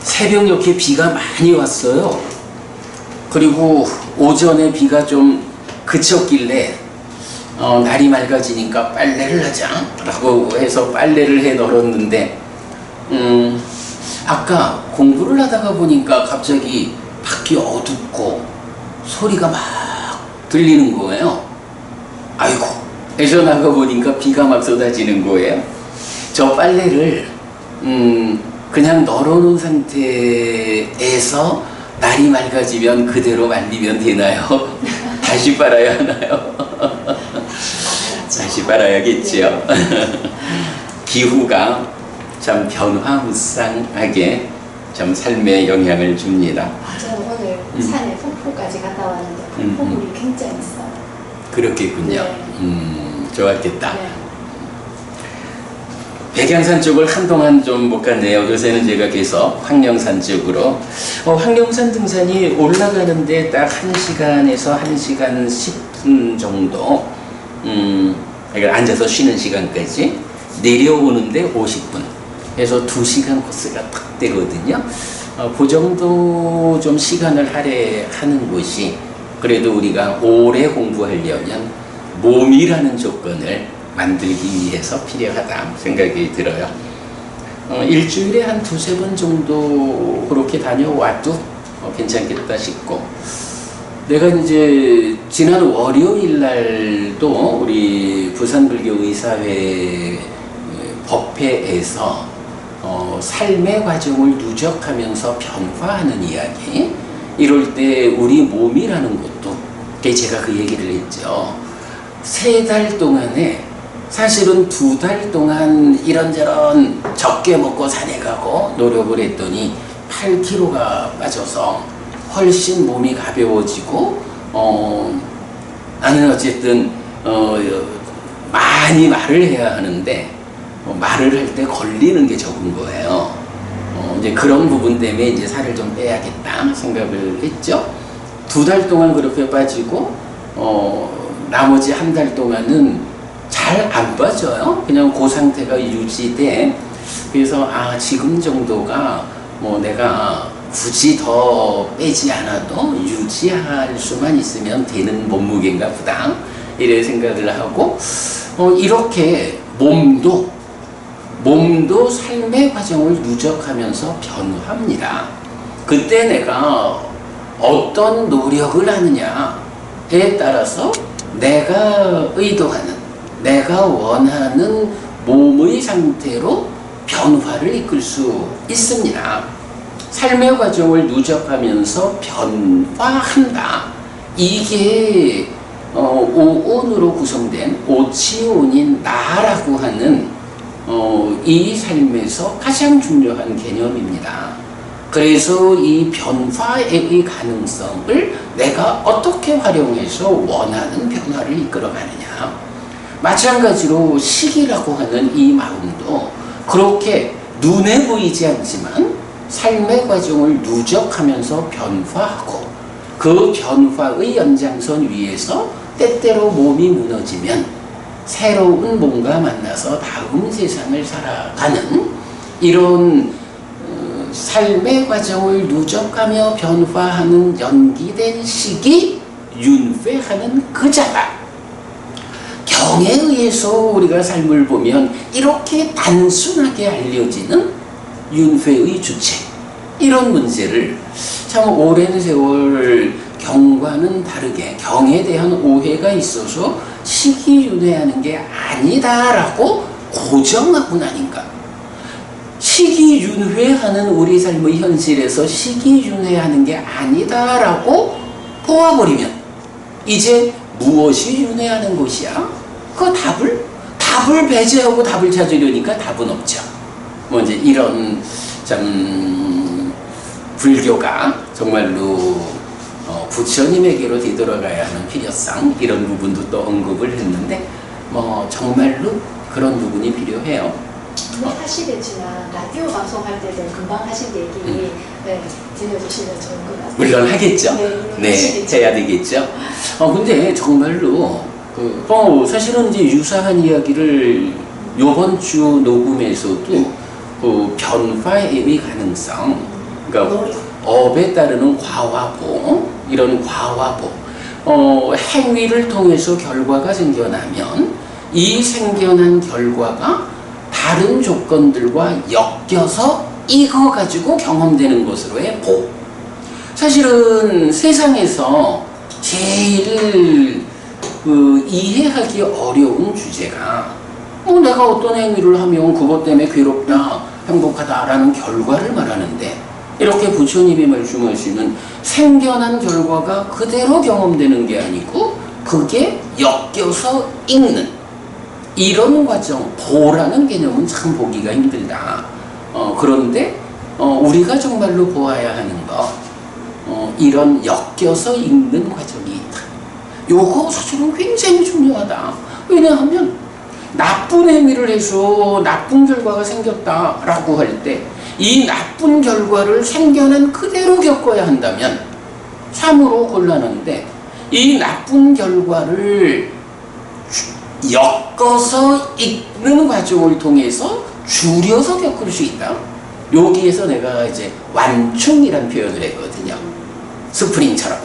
새벽 이렇게 비가 많이 왔어요. 그리고 오전에 비가 좀 그쳤길래 날이 맑아지니까 빨래를 하자 라고 해서 빨래를 해 널었는데 아까 공부를 하다가 보니까 갑자기 밖이 어둡고 소리가 막 들리는 거예요. 아이고 해서 나가 보니까 비가 막 쏟아지는 거예요. 저 빨래를 그냥 널어놓은 상태에서 날이 맑아지면 그대로 말리면 되나요? 다시 빨아야 하나요? 다시 빨아야겠지요. 기후가 참 변화무쌍하게 참 삶에 영향을 줍니다. 저는 오늘 산에 폭포까지 갔다 왔는데 폭포물이 굉장히 있어요. 그렇겠군요. 네. 좋았겠다. 네. 백양산 쪽을 한동안 좀 못 갔네요. 요새는 제가 계속 황령산 쪽으로. 황령산 등산이 올라가는데 딱 1시간에서 1시간 10분 정도, 그러니까 앉아서 쉬는 시간까지, 내려오는데 50분. 그래서 2시간 코스가 딱 되거든요. 그 정도 좀 시간을 할애하는 곳이 그래도 우리가 오래 공부하려면 몸이라는 조건을 만들기 위해서 필요하다 생각이 들어요. 일주일에 한 2-3번 정도 그렇게 다녀와도 괜찮겠다 싶고, 내가 이제 지난 월요일 날도 우리 부산불교의사회 법회에서 삶의 과정을 누적하면서 변화하는 이야기, 이럴 때 우리 몸이라는 것도, 제가 그 얘기를 했죠. 3달 동안에 사실은 2달 동안 이런저런 적게 먹고 산에 가고 노력을 했더니 8kg가 빠져서 훨씬 몸이 가벼워지고, 나는 어쨌든 많이 말을 해야 하는데 말을 할 때 걸리는 게 적은 거예요. 이제 그런 부분 때문에 이제 살을 좀 빼야겠다 생각을 했죠. 2달 동안 그렇게 빠지고 나머지 1달 동안은 잘 안 빠져요. 그냥 그 상태가 유지돼. 그래서 지금 정도가 뭐 내가 굳이 더 빼지 않아도 유지할 수만 있으면 되는 몸무게인가 보다, 이래 생각을 하고, 이렇게 몸도 삶의 과정을 누적하면서 변화합니다. 그때 내가 어떤 노력을 하느냐에 따라서 내가 의도하는, 내가 원하는 몸의 상태로 변화를 이끌 수 있습니다. 삶의 과정을 누적하면서 변화한다. 이게 오온으로 구성된 오치온인 나라고 하는 이 삶에서 가장 중요한 개념입니다. 그래서 이 변화의 가능성을 내가 어떻게 활용해서 원하는 변화를 이끌어가느냐. 마찬가지로 식이라고 하는 이 마음도 그렇게 눈에 보이지 않지만 삶의 과정을 누적하면서 변화하고, 그 변화의 연장선 위에서 때때로 몸이 무너지면 새로운 몸과 만나서 다음 세상을 살아가는 이런 삶의 과정을 누적하며 변화하는 연기된 식이 윤회하는 그 자가, 경에 의해서 우리가 삶을 보면 이렇게 단순하게 알려지는 윤회의 주체, 이런 문제를 참 오랜 세월 경과는 다르게 경에 대한 오해가 있어서 식이윤회하는 게 아니다라고 고정하고 나니까, 식이윤회하는 우리 삶의 현실에서 식이윤회하는 게 아니다라고 보아버리면 이제 무엇이 윤회하는 것이야? 그 답을 배제하고 답을 찾으려니까 답은 없죠. 뭐 이제 이런 참 불교가 정말로 부처님에게로 되돌아가야 하는 필요성, 이런 부분도 또 언급을 했는데 뭐 정말로 그런 부분이 필요해요. 하시겠지만 라디오 방송할 때도 금방 하신 얘기 들려주시면 좋을 것 같아요. 물론 하겠죠. 네, 해야 되겠죠. 근데 정말로 사실은 이제 유사한 이야기를 요번 주 녹음에서도 그 변화의 가능성, 그러니까 노력. 업에 따르는 과화보, 이런 과화보, 행위를 통해서 결과가 생겨나면 이 생겨난 결과가 다른 조건들과 엮여서 이거 가지고 경험되는 것으로의 보. 사실은 세상에서 제일 이해하기 어려운 주제가 내가 어떤 행위를 하면 그것 때문에 괴롭다, 행복하다라는 결과를 말하는데, 이렇게 부처님이 말씀하시는 생겨난 결과가 그대로 경험되는 게 아니고 그게 엮여서 읽는 이런 과정, 보라는 개념은 참 보기가 힘들다. 그런데 우리가 정말로 보아야 하는 거, 이런 엮여서 읽는 과정이 있다. 요거 사실은 굉장히 중요하다. 왜냐하면 나쁜 행위를 해서 나쁜 결과가 생겼다라고 할 때 이 나쁜 결과를 생겨난 그대로 겪어야 한다면 참으로 곤란한데, 이 나쁜 결과를 엮어서 읽는 과정을 통해서 줄여서 겪을 수 있다. 여기에서 내가 이제 완충이라는 표현을 했거든요. 스프링처럼.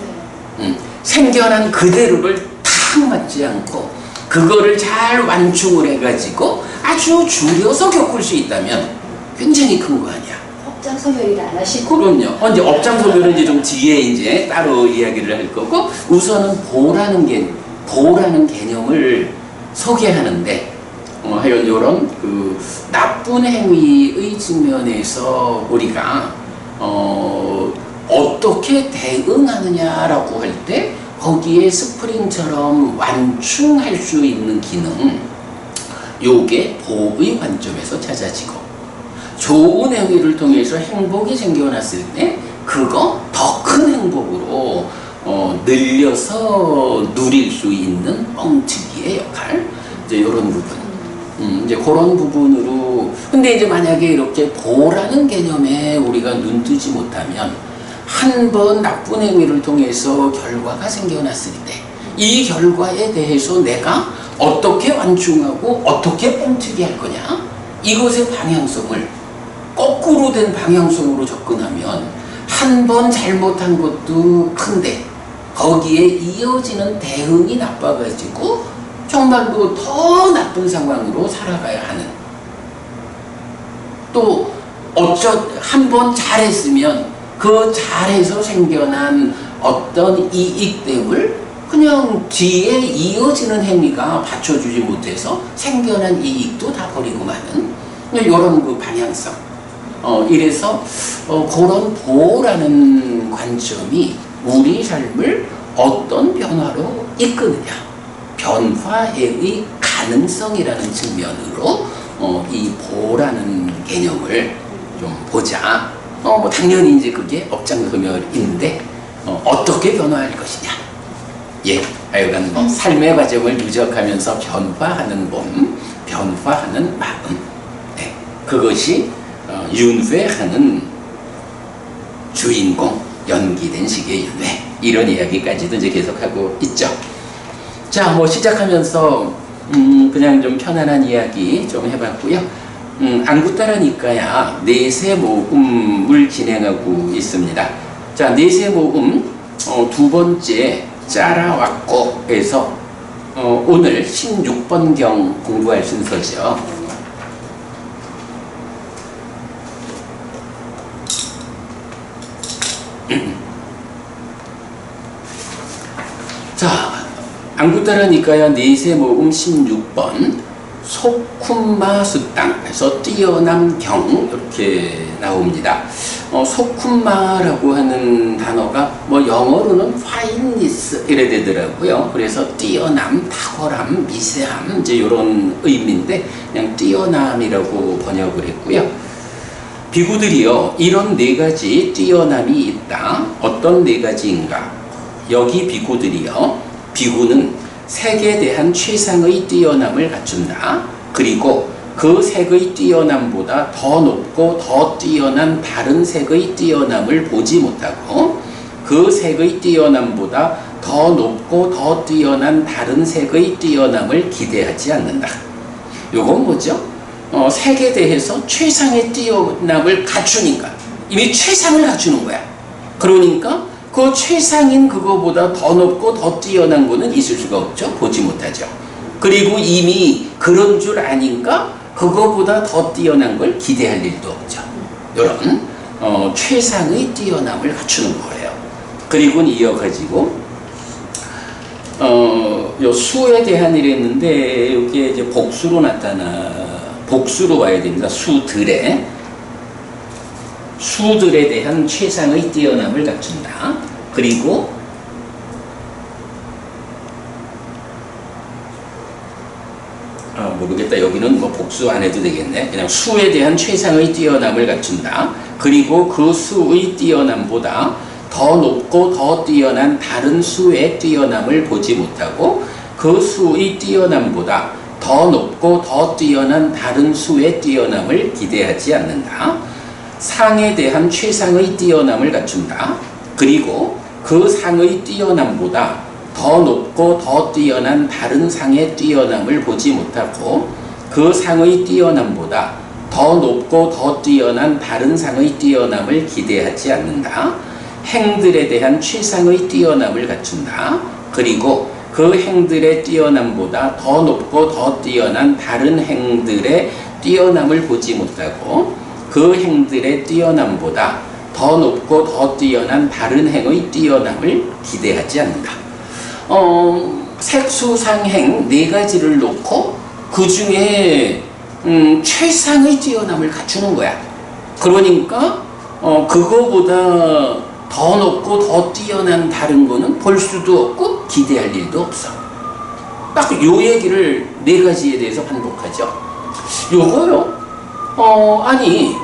생겨난 그대로를 탁 맞지 않고 그거를 잘 완충을 해가지고 아주 줄여서 겪을 수 있다면 굉장히 큰 거 아니야. 업장 소멸을 안 하시고. 그럼요. 이제 업장 소멸은 이제 좀 뒤에 이제 따로 이야기를 할 거고, 우선은 보라는 개념을 소개하는데, 하여간 이런 나쁜 행위의 측면에서 우리가 어떻게 대응하느냐라고 할 때 거기에 스프링처럼 완충할 수 있는 기능, 요게 보의 관점에서 찾아지고, 좋은 행위를 통해서 행복이 생겨났을 때 그거 더 큰 행복으로 늘려서 누릴 수 있는 뻥튀기의 역할, 이제 이런 부분, 이제 그런 부분으로. 근데 이제 만약에 이렇게 보라는 개념에 우리가 눈 뜨지 못하면 한 번 나쁜 행위를 통해서 결과가 생겨났을 때 이 결과에 대해서 내가 어떻게 완충하고 어떻게 뻥튀기 할 거냐, 이것의 방향성을 거꾸로 된 방향성으로 접근하면 한 번 잘못한 것도 큰데 거기에 이어지는 대응이 나빠가지고 정말로 더 나쁜 상황으로 살아가야 하는, 또 한 번 잘했으면 그 잘해서 생겨난 어떤 이익됨을 그냥 뒤에 이어지는 행위가 받쳐주지 못해서 생겨난 이익도 다 버리고 마는 이런 그 방향성. 이래서 그런 보라는 관점이 우리 삶을 어떤 변화로 이끄느냐, 변화의 가능성이라는 측면으로 이 보라는 개념을 좀 보자. 당연히 이제 그게 업장소멸인데 어떻게 변화할 것이냐. 하여간 삶의 과정을 누적하면서 변화하는 몸, 변화하는 마음, 그것이 윤회하는 주인공, 연기된 시계의 윤회, 이런 이야기까지도 이제 계속하고 있죠. 자, 시작하면서 그냥 좀 편안한 이야기 좀 해봤고요. 안구따라 니까야 내세 모음을 진행하고 있습니다. 자, 내세 모음 두 번째 짜라왔고에서 오늘 16번경 공부할 순서죠. 자, 안구따라 니까야 내세 모음 16번 소쿰마 수땅에서 뛰어남 경, 이렇게 나옵니다. 소쿰마라고 하는 단어가 영어로는 파인니스 이래 되더라고요. 그래서 뛰어남, 탁월함, 미세함, 이제 이런 의미인데 그냥 뛰어남이라고 번역을 했고요. 비구들이요, 이런 네 가지 뛰어남이 있다. 어떤 네 가지인가? 여기 비구들이요, 비구는 색에 대한 최상의 뛰어남을 갖춘다. 그리고 그 색의 뛰어남보다 더 높고 더 뛰어난 다른 색의 뛰어남을 보지 못하고 그 색의 뛰어남보다 더 높고 더 뛰어난 다른 색의 뛰어남을 기대하지 않는다. 요건 뭐죠? 색에 대해서 최상의 뛰어남을 갖추니까 이미 최상을 갖추는 거야. 그러니까 그 최상인 그거보다 더 높고 더 뛰어난 거는 있을 수가 없죠. 보지 못하죠. 그리고 이미 그런 줄 아니까 그거보다 더 뛰어난 걸 기대할 일도 없죠. 이런 최상의 뛰어남을 갖추는 거예요. 그리고 이어가지고 요 수에 대한 일했는데 여기에 이제 복수로 복수로 와야 됩니다. 수들에 대한 최상의 뛰어남을 갖춘다. 그리고 모르겠다. 여기는 뭐 복수 안 해도 되겠네. 그냥 수에 대한 최상의 뛰어남을 갖춘다. 그리고 그 수의 뛰어남보다 더 높고 더 뛰어난 다른 수의 뛰어남을 보지 못하고 그 수의 뛰어남보다 더 높고 더 뛰어난 다른 수의 뛰어남을 기대하지 않는다. 상에 대한 최상의 뛰어남을 갖춘다. 그리고 그 상의 뛰어남보다 더 높고 더 뛰어난 다른 상의 뛰어남을 보지 못하고 그 상의 뛰어남보다 더 높고 더 뛰어난 다른 상의 뛰어남을 기대하지 않는다. 행들에 대한 최상의 뛰어남을 갖춘다. 그리고 그 행들의 뛰어남보다 더 높고 더 뛰어난 다른 행들의 뛰어남을 보지 못하고 그 행들의 뛰어남보다 더 높고 더 뛰어난 다른 행의 뛰어남을 기대하지 않는다. 색수상행 네 가지를 놓고 그 중에 최상의 뛰어남을 갖추는 거야. 그러니까 그거보다 더 높고 더 뛰어난 다른 거는 볼 수도 없고 기대할 일도 없어. 딱 요 얘기를 네 가지에 대해서 반복하죠. 요거요. 아니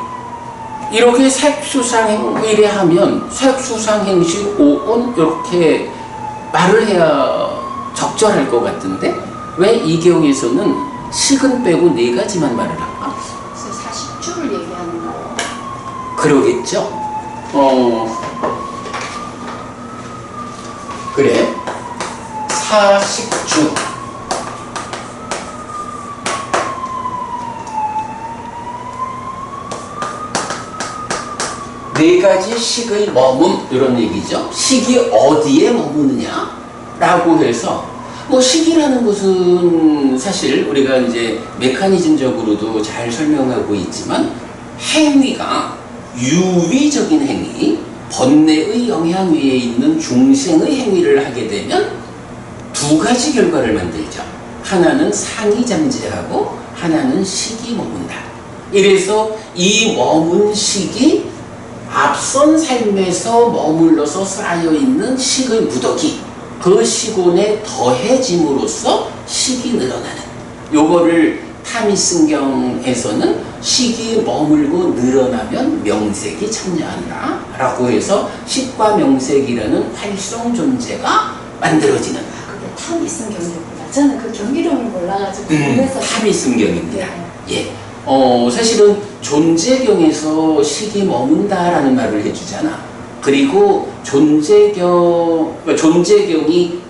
이렇게 색수상행 이래 하면 색수상행식 오온 이렇게 말을 해야 적절할 것 같은데 왜 이 경우에서는 식은 빼고 네 가지만 말을 할까? 40주를 얘기하는 거예요. 그러겠죠. 그래 40주 네 가지 식의 머문 이런 얘기죠. 식이 어디에 머무느냐 라고 해서 뭐 식이라는 것은 사실 우리가 이제 메커니즘적으로도 잘 설명하고 있지만 행위가 유위적인 행위, 번뇌의 영향 위에 있는 중생의 행위를 하게 되면 두 가지 결과를 만들죠. 하나는 상이 잠재하고 하나는 식이 머문다. 이래서 이 머문 식이 앞선 삶에서 머물러서 쌓여있는 식의 무더기, 그 식온에 더해짐으로써 식이 늘어나는, 요거를 타미승경에서는 식이 머물고 늘어나면 명색이 참여한다 라고 해서 식과 명색이라는 활성 존재가 만들어지는 거야. 그게 타미승경이구나. 저는 그 경기령을 몰라가지고 궁금해서 타미승경입니다. 네. 예. 사실은 존재경에서 식이 머문다라는 말을 해주잖아. 그리고 존재경이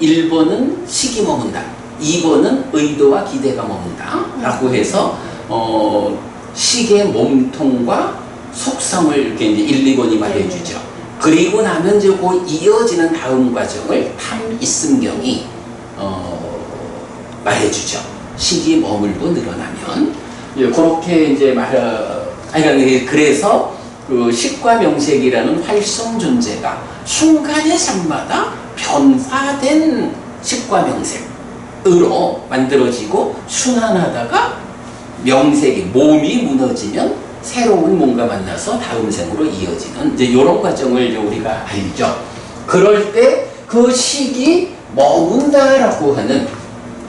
1번은 식이 머문다, 2번은 의도와 기대가 머문다 라고 해서 식의 몸통과 속성을 이렇게 이제 1, 2번이 말해주죠. 그리고 나면 이제 그 이어지는 다음 과정을 탐있음경이 말해주죠. 식이 머물고 늘어나면 그렇게 이제 그래서 그 식과 명색이라는 활성 존재가 순간의 삶마다 변화된 식과 명색으로 만들어지고 순환하다가 명색이 몸이 무너지면 새로운 뭔가 만나서 다음 생으로 이어지는 이제 이런 과정을 이제 우리가 알죠. 그럴 때 그 식이 머문다라고 하는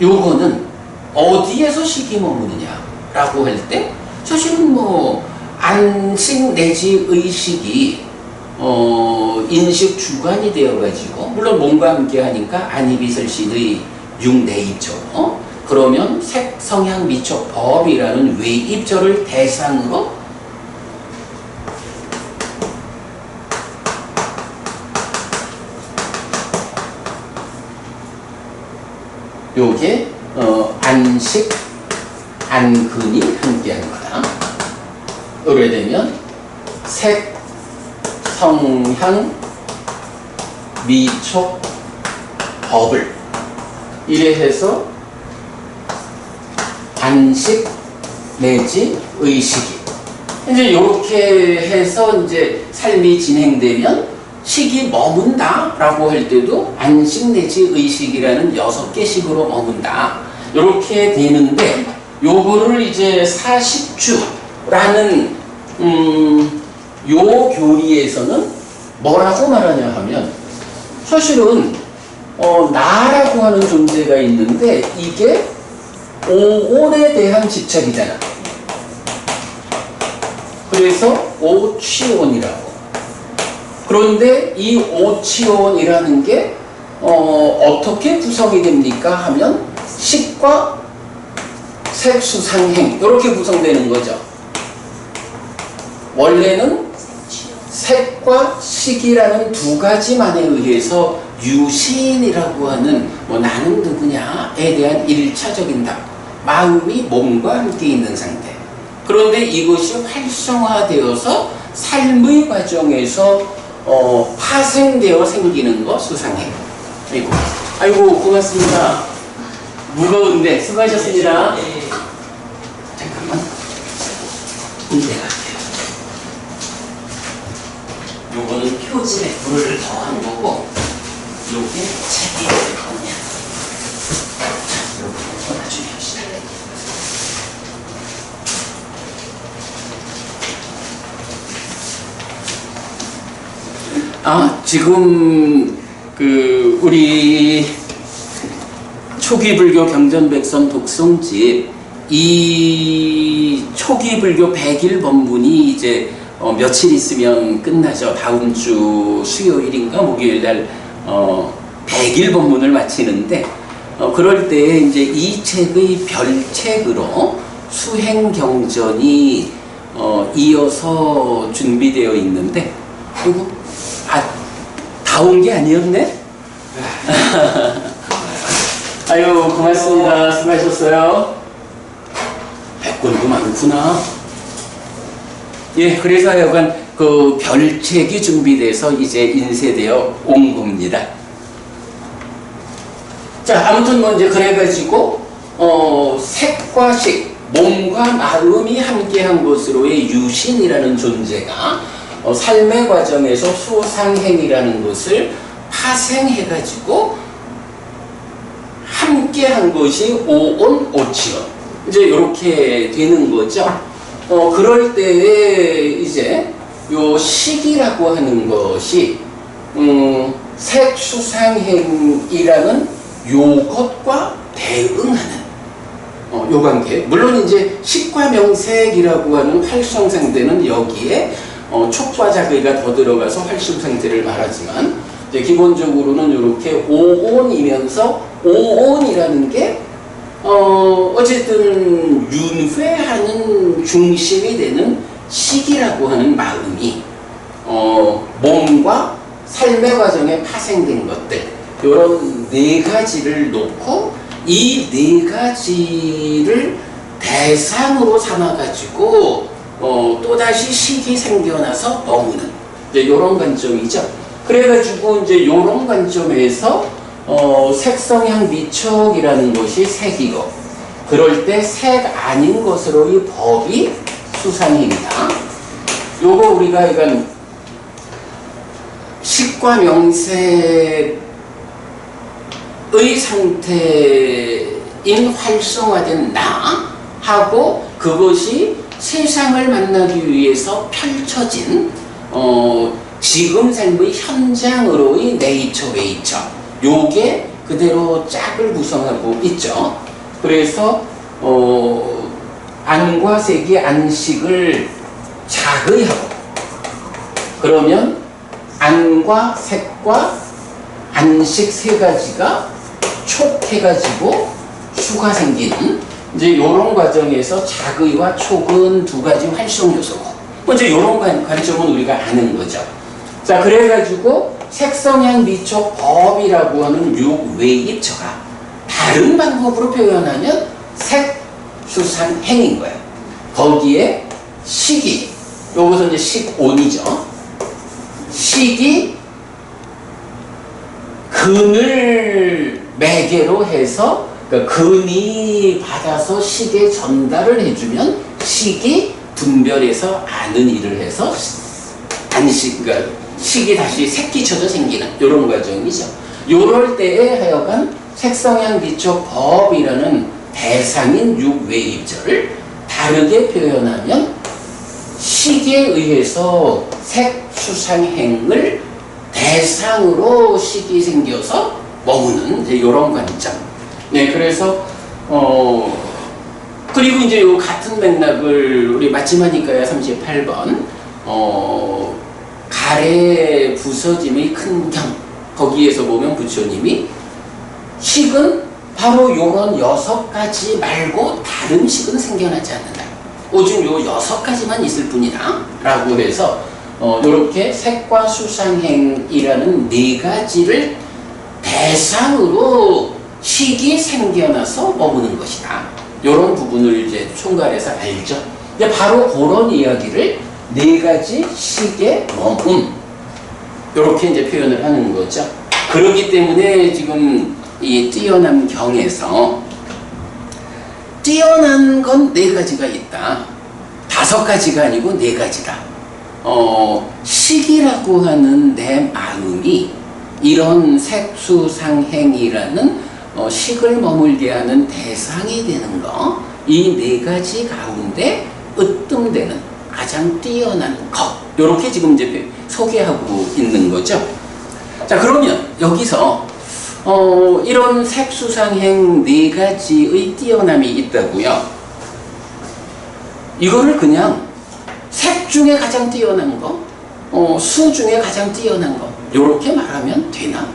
요거는 어디에서 식이 머무느냐라고 할 때 사실은 뭐 안식 내지 의식이 인식 주관이 되어가지고 물론 몸과 함께 하니까 안이비설신의 육내입죠. 그러면 색, 성향, 미촉, 법이라는 외입절을 대상으로 요게 안식, 안근이 함께한 거다. 오래되면 색, 색성향 미촉 법을 이래 해서 안식 내지 의식이 이제 이렇게 해서 이제 삶이 진행되면 식이 머문다라고 할 때도 안식 내지 의식이라는 6개 식으로 머문다 이렇게 되는데 요거를 이제 40주라는 요 교리에서는 뭐라고 말하냐 하면 사실은 나라고 하는 존재가 있는데 이게 오온에 대한 집착이잖아. 그래서 오치온이라고. 그런데 이 오치온이라는 게 어떻게 구성이 됩니까 하면 식과 색수상행 이렇게 구성되는 거죠. 원래는 색과 식이라는 두 가지만에 의해서 유신이라고 하는 나는 누구냐에 대한 1차적인 답 마음이 몸과 함께 있는 상태. 그런데 이것이 활성화되어서 삶의 과정에서 파생되어 생기는 거 수상행. 아이고 고맙습니다. 무거운데 수고하셨습니다. 잠깐만 문제 갈게요. 요거는 표지에 불을 더한 거고 요게 책이 거냐. 자, 요거 나중에 합시다. 지금 우리 초기 불교 경전백선 독송집 이 초기 불교 100일 법문이 이제 며칠 있으면 끝나죠. 다음 주 수요일인가 목요일 날 100일 법문을 마치는데 그럴 때 이제 이 책의 별책으로 수행경전이 이어서 준비되어 있는데 그리고 다 온 게 아니었네? 아유 고맙습니다. 수고하셨어요. 100권도 많구나. 예, 그래서 하여간 그 별책이 준비돼서 이제 인쇄되어 온 겁니다. 자, 아무튼 이제 그래가지고 색과 식, 몸과 마음이 함께한 것으로의 유신이라는 존재가 삶의 과정에서 수상행이라는 것을 파생해가지고 함께한 것이 오온 오치원 이제 이렇게 되는 거죠. 그럴 때에 이제 요 식이라고 하는 것이 색수상행이라는 요것과 대응하는 요 관계. 물론 이제 식과 명색이라고 하는 활성 상태는 여기에 촉과 자기가 더 들어가서 활성 상태를 말하지만 이제 기본적으로는 이렇게 오온이면서 오온이라는 게 어쨌든 윤회하는 중심이 되는 식이라고 하는 마음이 몸과 삶의 과정에 파생된 것들 이런 네 가지를 놓고 이 네 가지를 대상으로 삼아가지고 또다시 식이 생겨나서 머무는 이제 이런 관점이죠. 그래가지고 이제 이런 관점에서 색성향 미촉이라는 것이 색이고 그럴 때 색 아닌 것으로의 법이 수상입니다. 요거 우리가 이건 식과 명색의 상태인 활성화된 나하고 그것이 세상을 만나기 위해서 펼쳐진 지금 삶의 현장으로의 네이처 웨이처 요게 그대로 짝을 구성하고 있죠. 그래서 안과 색이 안식을 자의하고 그러면 안과 색과 안식 세 가지가 촉해가지고 수가 생기는 이제 이런 과정에서 자의와 촉은 두 가지 활성 요소고 먼저 이런 관점은 우리가 아는 거죠. 자, 그래가지고 색성향 미촉 법이라고 하는 요 외입처가 다른 방법으로 표현하면 색수상행인 거예요. 거기에 식이 요것은 이제 식온이죠. 식이 근을 매개로 해서 그러니까 근이 받아서 식에 전달을 해주면 식이 분별해서 아는 일을 해서 그러니까 식이 다시 새끼쳐져 생기는 이런 과정이죠. 요럴 때에 하여간 색성향 기초 법이라는 대상인 육외입절을 다르게 표현하면 식에 의해서 색수상행을 대상으로 식이 생겨서 머무는 이제 이런 관점. 네, 그래서 그리고 이제 요 같은 맥락을 우리 맞지마니까야 38번 가래 부서짐의 큰 경 거기에서 보면 부처님이 식은 바로 요런 6가지 말고 다른 식은 생겨나지 않는다. 오직 요 6가지만 있을 뿐이다 라고 해서 요렇게 색과 수상행이라는 4가지를 대상으로 식이 생겨나서 머무는 것이다. 요런 부분을 이제 총괄해서 알죠. 근데 바로 그런 이야기를 4가지 식의 머문 요렇게 이제 표현을 하는 거죠. 그렇기 때문에 지금 이 뛰어난 경에서 뛰어난 건 4가지가 있다. 5가지가 아니고 4가지다. 식이라고 하는 내 마음이 이런 색수상행이라는 식을 머물게 하는 대상이 되는 거, 이 4가지 가운데 으뜸되는 가장 뛰어난 것, 이렇게 지금 이제 소개하고 있는 거죠. 자, 그러면 여기서 이런 색수상행 4가지의 뛰어남이 있다고요. 이거를 그냥 색 중에 가장 뛰어난 거, 수 중에 가장 뛰어난 거 이렇게 말하면 되나?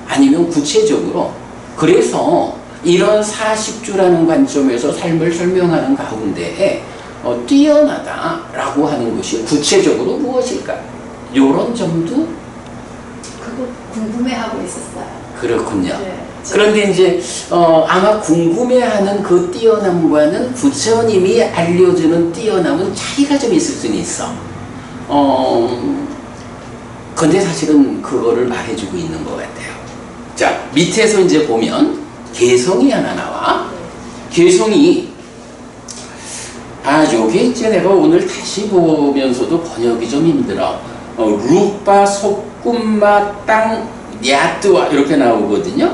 아니면 구체적으로 그래서 이런 40주라는 관점에서 삶을 설명하는 가운데에 뛰어나다라고 하는 것이 구체적으로 무엇일까? 이런 점도 그거 궁금해하고 있었어요. 그렇군요. 네, 그런데 이제 아마 궁금해하는 그 뛰어남과는 부처님이 알려주는 뛰어남은 차이가 좀 있을 수는 있어. 근데 사실은 그거를 말해주고 있는 것 같아요. 자, 밑에서 이제 보면 개성이 하나 나와. 개성이 요게 이제 내가 오늘 다시 보면서도 번역이 좀 힘들어. 루파 소꿈마 땅 야뜨와 이렇게 나오거든요.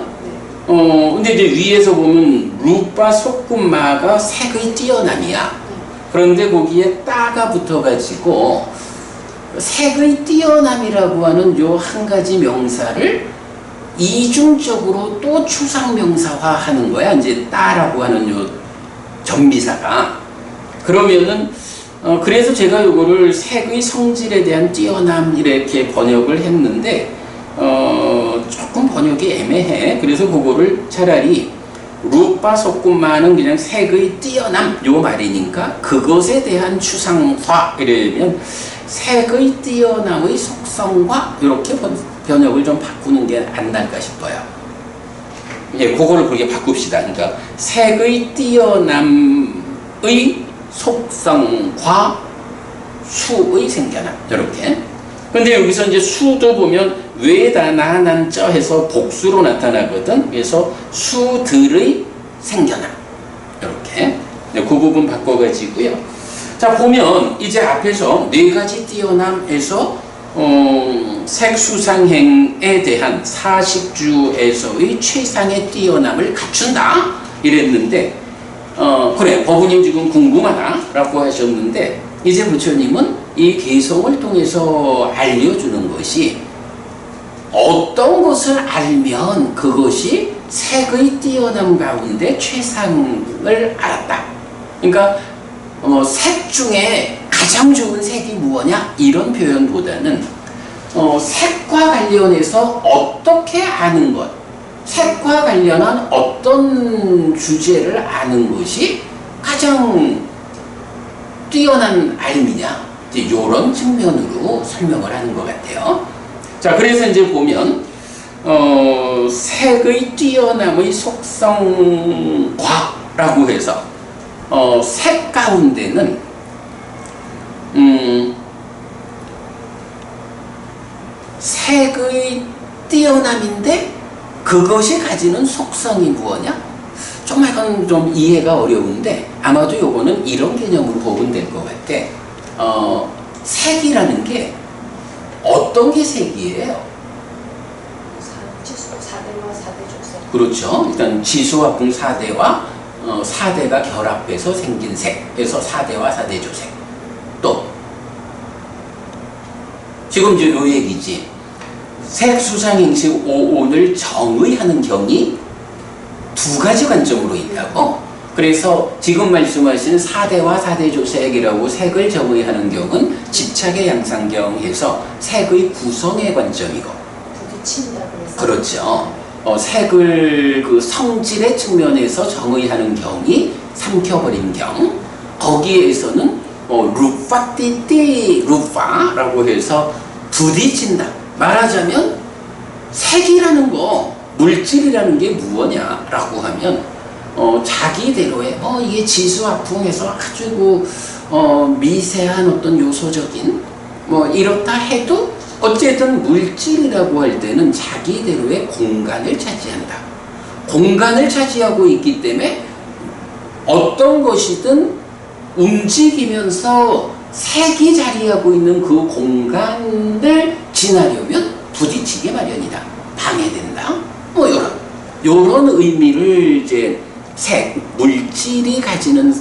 근데 이제 위에서 보면 루파 소꿈마가 색의 뛰어남이야. 그런데 거기에 따가 붙어가지고 색의 뛰어남이라고 하는 요 한 가지 명사를 이중적으로 또 추상명사화 하는 거야. 이제 따라고 하는 요 전미사가. 그러면은 그래서 제가 요거를 색의 성질에 대한 뛰어남 이렇게 번역을 했는데 조금 번역이 애매해. 그래서 그거를 차라리 루파 소꿈마는 그냥 색의 뛰어남 요 말이니까 그것에 대한 추상화 이러면 색의 뛰어남의 속성과 이렇게 번역을 좀 바꾸는 게 안 날까 싶어요. 예, 그거를 그렇게 바꿉시다. 그러니까 색의 뛰어남의 속성과 수의 생겨남 이렇게. 근데 여기서 이제 수도 보면 외다 나난쩌 해서 복수로 나타나거든. 그래서 수들의 생겨남 이렇게. 네, 그 부분 바꿔가지고요. 자, 보면 이제 앞에서 4가지 뛰어남에서 색수상행에 대한 40주에서의 최상의 뛰어남을 갖춘다 이랬는데 그래, 법우님 지금 궁금하다라고 하셨는데 이제 부처님은 이 개성을 통해서 알려주는 것이 어떤 것을 알면 그것이 색의 뛰어남 가운데 최상을 알았다. 그러니까 색 중에 가장 좋은 색이 무엇냐 이런 표현보다는 색과 관련해서 어떻게 아는 것, 색과 관련한 어떤 주제를 아는 것이 가장 뛰어난 알미냐 이런 측면으로 설명을 하는 것 같아요. 자, 그래서 이제 보면 색의 뛰어남의 속성과라고 해서 색 가운데는 뛰어남인데 그것이 가지는 속성이 무엇냐? 좀 약간 좀 이해가 어려운데 아마도 요거는 이런 개념으로 보면 될 것 같아. 색이라는 게 어떤 게 색이에요? 지수 4대와 4대 족색. 그렇죠. 일단 지수화풍 4대와 4대가 결합해서 생긴 색. 그래서 4대와 4대 조색. 또 지금 이제 요 얘기지. 색수상행식 5온을 정의하는 경이 두 가지 관점으로 있다고. 그래서 지금 말씀하신 4대와 4대 조색이라고 색을 정의하는 경은 집착의 양상경에서 색의 구성의 관점이고, 부딪힌다고 해서. 그렇죠. 색을 그 성질의 측면에서 정의하는 경이 삼켜버린 경. 거기에서는 루파띠띠 루파라고 해서 부딪힌다. 말하자면 색이라는 거, 물질이라는 게 무엇냐라고 하면 자기대로의 이게 지수화풍에서 아주 미세한 어떤 요소적인 이렇다 해도 어쨌든 물질이라고 할 때는 자기대로의 공간을 차지한다. 공간을 차지하고 있기 때문에 어떤 것이든 움직이면서 색이 자리하고 있는 그 공간을 지나려면 부딪히게 마련이다. 방해된다. 요런 의미를 이제 색, 물질이 가지는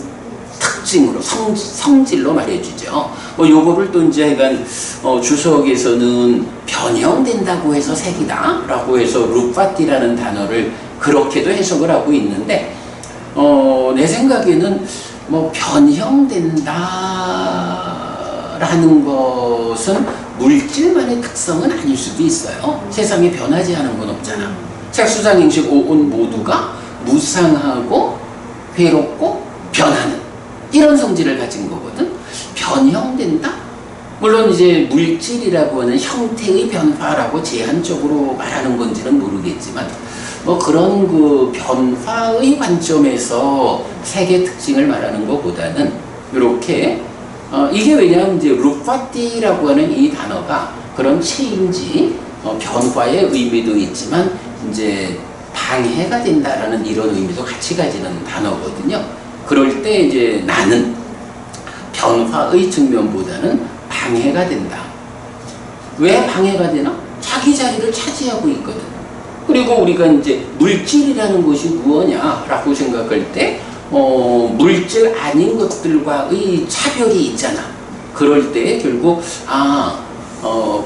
특징으로 성질로 말해주죠. 요거를 또 이제 약간 주석에서는 변형된다고 해서 색이다 라고 해서 루파티라는 단어를 그렇게도 해석을 하고 있는데 내 생각에는 변형된다라는 것은 물질만의 특성은 아닐 수도 있어요. 세상에 변하지 않은 건 없잖아. 색수상행식 5온 모두가 무상하고 회롭고 변하는 이런 성질을 가진 거거든. 변형된다? 물론 이제 물질이라고 하는 형태의 변화라고 제한적으로 말하는 건지는 모르겠지만 그런 그 변화의 관점에서 색의 특징을 말하는 것보다는 이렇게 이게 왜냐하면 이제 루파티라고 하는 이 단어가 그런 체인지 변화의 의미도 있지만 이제 방해가 된다라는 이런 의미도 같이 가지는 단어거든요. 그럴 때 이제 나는 변화의 측면보다는 방해가 된다. 왜 방해가 되나? 자기 자리를 차지하고 있거든. 그리고 우리가 이제 물질이라는 것이 무엇냐라고 생각할 때 물질 아닌 것들과의 차별이 있잖아. 그럴 때 결국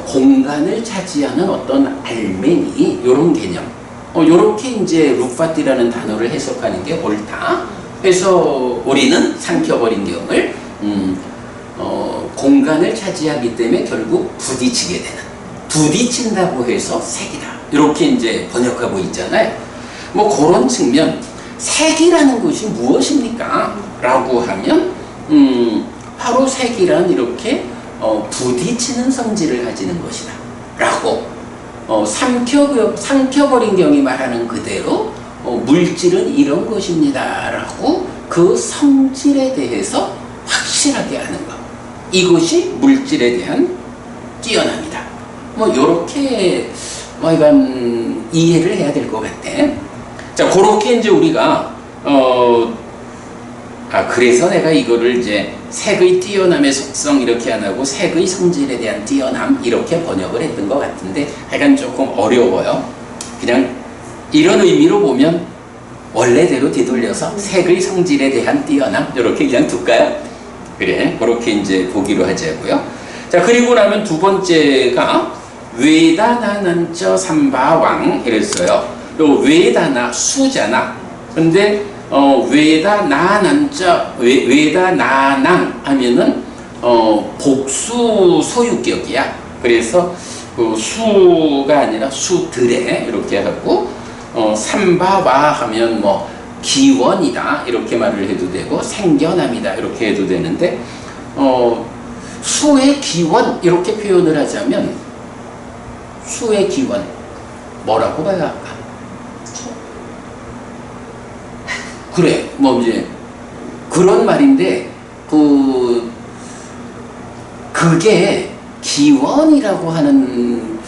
공간을 차지하는 어떤 알맹이 이런 개념. 요렇게 이제 루파티라는 단어를 해석하는 게 옳다. 그래서 우리는 삼켜버린 경을 공간을 차지하기 때문에 결국 부딪히게 되는, 부딪힌다고 해서 색이다. 이렇게 이제 번역하고 있잖아요. 그런 측면, 색이라는 것이 무엇입니까? 라고 하면 바로 색이란 이렇게 부딪히는 성질을 가지는 것이다. 라고 삼켜버린 경이 말하는 그대로 물질은 이런 것입니다. 라고 그 성질에 대해서 확실하게 아는 것. 이것이 물질에 대한 뛰어남이다. 요렇게 이건 이해를 해야 될 것 같아. 자, 그렇게 이제 우리가 그래서 내가 이거를 이제 색의 뛰어남의 속성 이렇게 안 하고 색의 성질에 대한 뛰어남 이렇게 번역을 했던 것 같은데 약간 조금 어려워요. 그냥 이런 의미로 보면 원래대로 뒤돌려서 색의 성질에 대한 뛰어남 이렇게 그냥 둘까요? 그래, 그렇게 이제 보기로 하자고요. 자, 그리고 나면 두 번째가 외다나난저 삼바왕 이랬어요. 요 외다나 수잖아. 근데 외다나낭 하면은 복수 소유격이야. 그래서 그 수가 아니라 수들에 이렇게 하고 삼바와 하면 기원이다 이렇게 말을 해도 되고 생겨남이다 이렇게 해도 되는데 수의 기원 이렇게 표현을 하자면 수의 기원 뭐라고 봐야 할까? 그래, 이제 그런 말인데 그게 기원이라고 하는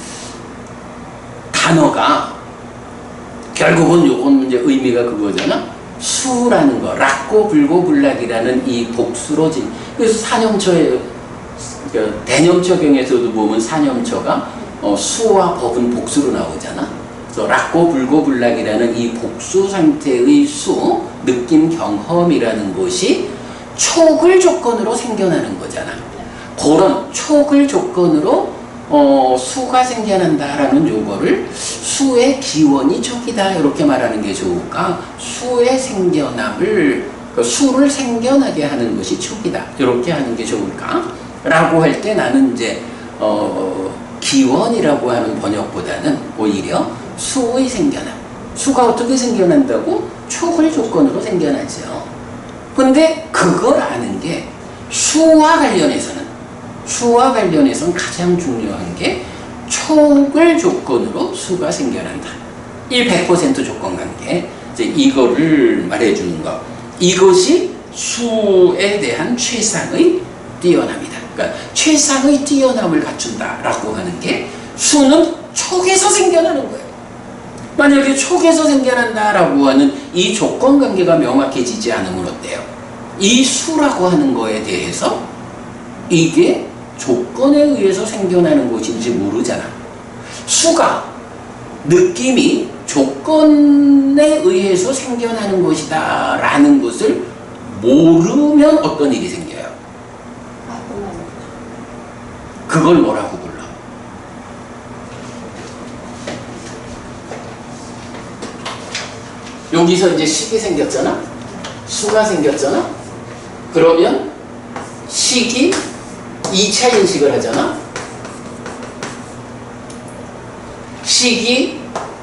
단어가 결국은 요건 이제 의미가 그거잖아. 수라는 거, 락고 불고 불락이라는 이 복수로 진. 그래서 사념처에 대념처경에서도 보면 사념처가 수와 법은 복수로 나오잖아. 그래서 락고 불고 불락이라는 이 복수 상태의 수, 느낌 경험이라는 것이 촉을 조건으로 생겨나는 거잖아. 그런 촉을 조건으로 수가 생겨난다라는 요거를 수의 기원이 촉이다 이렇게 말하는 게 좋을까? 수의 생겨남을 수를 생겨나게 하는 것이 촉이다 이렇게 하는 게 좋을까? 라고 할 때 나는 이제 기원이라고 하는 번역보다는 오히려 수의 생겨남. 수가 어떻게 생겨난다고? 촉을 조건으로 생겨나죠. 근데 그걸 아는 게 수와 관련해서는 가장 중요한 게 촉을 조건으로 수가 생겨난다. 이 100% 조건 관계. 이제 이거를 말해주는 거. 이것이 수에 대한 최상의 뛰어남이다. 그러니까 최상의 뛰어남을 갖춘다라고 하는 게 수는 촉에서 생겨나는 거예요. 만약에 촉에서 생겨난다라고 하는 이 조건 관계가 명확해지지 않으면 어때요? 이 수라고 하는 거에 대해서 이게 조건에 의해서 생겨나는 것인지 모르잖아. 수가 느낌이 조건에 의해서 생겨나는 것이다 라는 것을 모르면 어떤 일이 생겨요? 그걸 뭐라고 불러? 여기서 이제 식이 생겼잖아? 수가 생겼잖아? 그러면 식이 2차 인식을 하잖아? 식이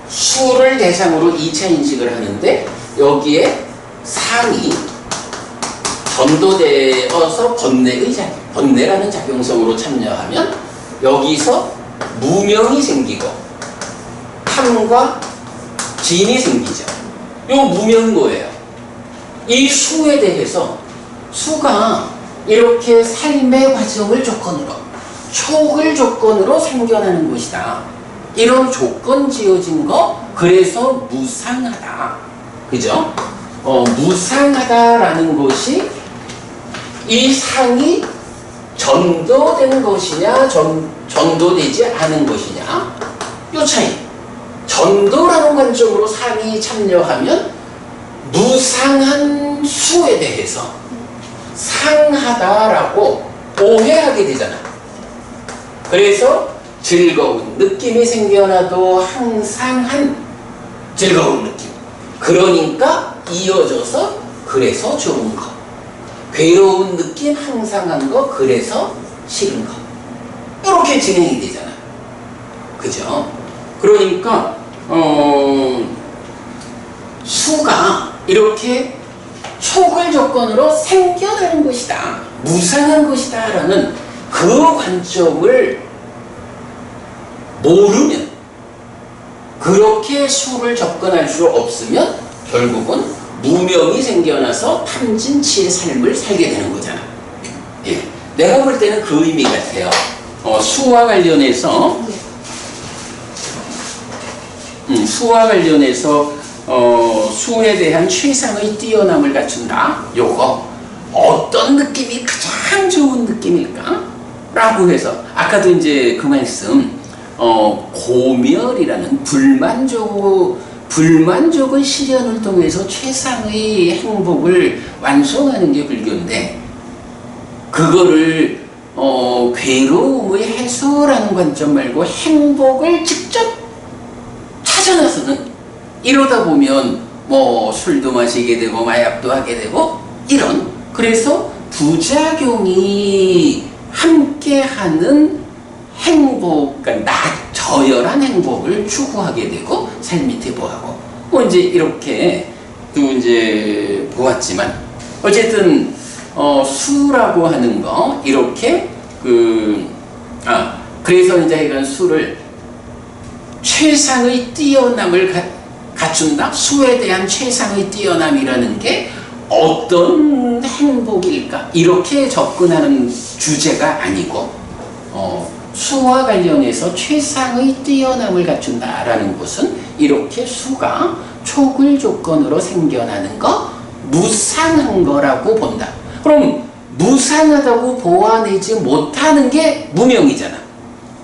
수를 대상으로 2차 인식을 하는데 여기에 상이 전도되어서 번뇌라는 작용성으로 참여하면 여기서 무명이 생기고 탐과 진이 생기죠. 요 무명은 뭐예요? 이 수에 대해서 수가 이렇게 삶의 과정을 조건으로 촉을 조건으로 생겨나는 것이다. 이런 조건 지어진 거 그래서 무상하다. 그죠? 무상하다라는 것이 이 상이 전도된 것이냐 전도되지 않은 것이냐 요 차이. 전도라는 관점으로 상이 참여하면 무상한 수에 대해서 상하다라고 오해하게 되잖아. 그래서 즐거운 느낌이 생겨나도 항상한 즐거운 느낌. 그러니까 이어져서 그래서 좋은 거. 괴로운 느낌 항상한 거 그래서 싫은 거. 이렇게 진행이 되잖아. 그죠? 그러니까 수가 이렇게 촉을 조건으로 생겨나는 것이다. 무상한 것이다. 라는 그 관점을 모르면 그렇게 수를 접근할 수 없으면 결국은 무명이 생겨나서 탐진치의 삶을 살게 되는 거잖아. 예. 내가 볼 때는 그 의미 같아요. 수와 관련해서 수에 대한 최상의 뛰어남을 갖춘다. 요거 어떤 느낌이 가장 좋은 느낌일까? 라고 해서 아까도 이제 그 말씀 고멸이라는 불만족의 실현을 통해서 최상의 행복을 완성하는 게 불교인데 그거를 괴로움의 해소라는 관점 말고 행복을 직접 찾아 나서는 이러다 보면 뭐 술도 마시게 되고 마약도 하게 되고 이런 그래서 부작용이 함께하는 행복, 그러니까 저열한 행복을 추구하게 되고 삶이 퇴보하고 뭐 이제 이렇게 또 이제 보았지만 어쨌든 수라고 하는 거 이렇게 그래서 이제 이런 수를 최상의 뛰어남을 갖춘다. 수에 대한 최상의 뛰어남이라는 게 어떤 행복일까? 이렇게 접근하는 주제가 아니고 수와 관련해서 최상의 뛰어남을 갖춘다라는 것은 이렇게 수가 촉을 조건으로 생겨나는 거, 무상한 거라고 본다. 그럼 무상하다고 보아내지 못하는 게 무명이잖아.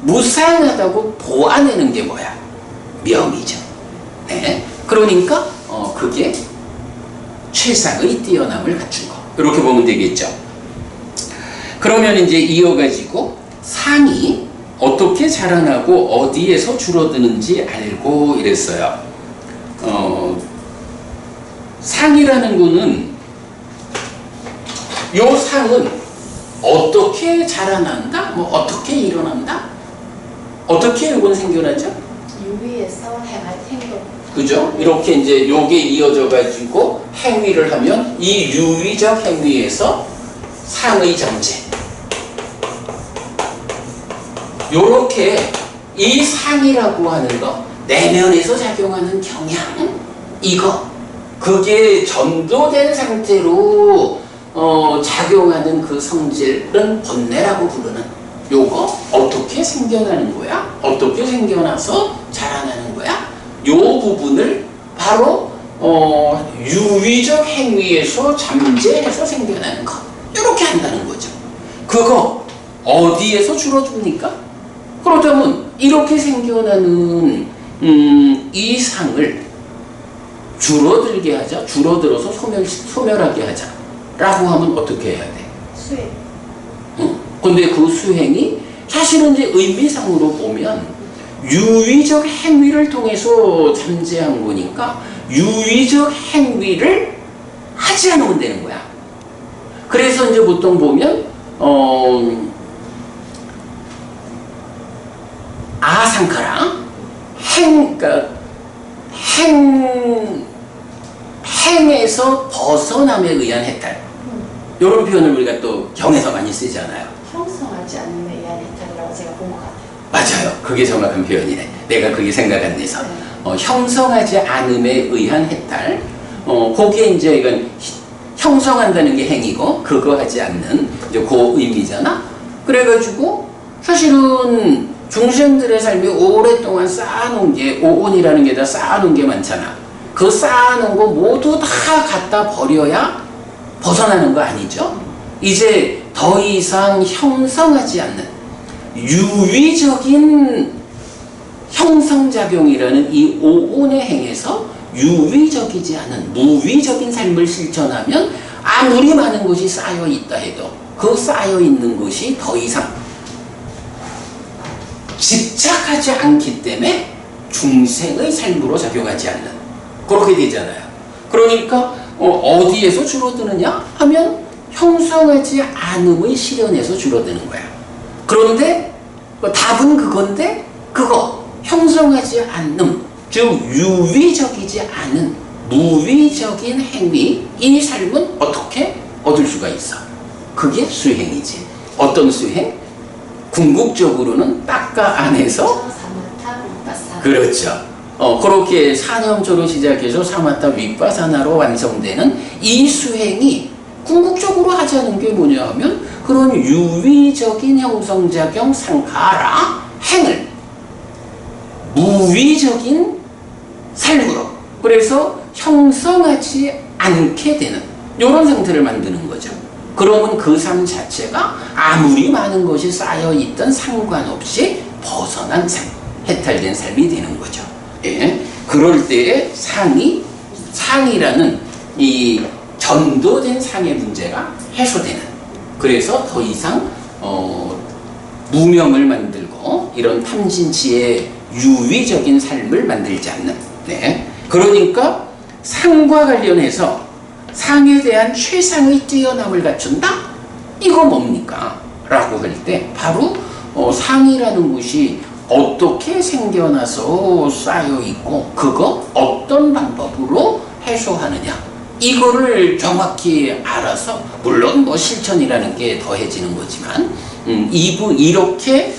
무상하다고 보아내는 게 뭐야? 명이죠. 네. 그러니까 그게 최상의 뛰어남을 갖춘 거. 이렇게 보면 되겠죠. 그러면 이제 이어가지고 상이 어떻게 자라나고 어디에서 줄어드는지 알고 이랬어요. 상이라는 거는 요 상은 어떻게 자라난다? 뭐 어떻게 일어난다? 어떻게 이건 생겨나죠? 유위에서 행할 행동. 그죠? 이렇게 이제 요게 이어져 가지고 행위를 하면 이 유위적 행위에서 상의 정제. 요렇게 이 상이라고 하는 거, 내면에서 작용하는 경향, 이거, 그게 전도된 상태로 작용하는 그 성질은 본내라고 부르는 요거 어떻게 생겨나는 거야? 어떻게 생겨나서 자라나는 거야? 요 부분을 바로 유위적 행위에서 잠재해서 생겨나는 거, 이렇게 한다는 거죠. 그거 어디에서 줄어듭니까? 그렇다면 이렇게 생겨나는 이 상을 줄어들게 하자, 줄어들어서 소멸하게 하자 라고 하면 어떻게 해야 돼? 수행. 근데 그 수행이 사실은 이제 의미상으로 보면 유위적 행위를 통해서 잠재한 거니까 유위적 행위를 하지 않으면 되는 거야. 그래서 이제 보통 보면 아상카라 그러니까 행에서 벗어남에 의한 해탈, 이런 표현을 우리가 또 경에서 많이 쓰잖아요. 형성하지 않음에 의한 해탈이라고 제가 본 것 같아요. 맞아요. 그게 정확한 표현이네. 내가 그게 생각 안 돼서. 형성하지 않음에 의한 해탈. 그게 이제 이건 형성한다는 게 행이고, 그거 하지 않는 이제 그 의미잖아. 그래가지고 사실은 중생들의 삶이 오랫동안 쌓아놓은 게, 오온이라는 게 다 쌓아놓은 게 많잖아. 그 쌓아놓은 거 모두 다 갖다 버려야 벗어나는 거 아니죠? 이제 더 이상 형성하지 않는 유위적인 형성작용이라는 이 오온의 행에서 유위적이지 않은 무위적인 삶을 실천하면 아무리 많은 것이 쌓여 있다 해도 그 쌓여 있는 것이 더 이상 집착하지 않기 때문에 중생의 삶으로 작용하지 않는, 그렇게 되잖아요. 그러니까 어디에서 줄어드느냐 하면 형성하지 않음의 실현에서 줄어드는 거야. 그런데 답은 그건데, 그거 형성하지 않는, 즉 유위적이지 않은 무위적인 행위, 이 삶은 어떻게 얻을 수가 있어? 그게 수행이지. 어떤 수행? 궁극적으로는 딱가 안에서 사마타 위파사나. 그렇죠. 그렇게 사념조로 시작해서 사마타 위파사나로 완성되는 이 수행이 궁극적으로 하자는 게 뭐냐 하면 그런 유위적인 형성작용 상카라 행을 무위적인 삶으로, 그래서 형성하지 않게 되는 이런 상태를 만드는 거죠. 그러면 그 삶 자체가 아무리 많은 것이 쌓여있던 상관없이 벗어난 삶, 해탈된 삶이 되는 거죠. 예. 그럴 때에 상이라는 이 전도된 상의 문제가 해소되는, 그래서 더 이상 무명을 만들고 이런 탐진치의 유위적인 삶을 만들지 않는. 네. 그러니까 상과 관련해서 상에 대한 최상의 뛰어남을 갖춘다? 이거 뭡니까? 라고 할 때 바로 상이라는 것이 어떻게 생겨나서 쌓여있고 그거 어떤 방법으로 해소하느냐, 이거를 정확히 알아서, 물론 뭐 실천이라는 게 더해지는 거지만 이렇게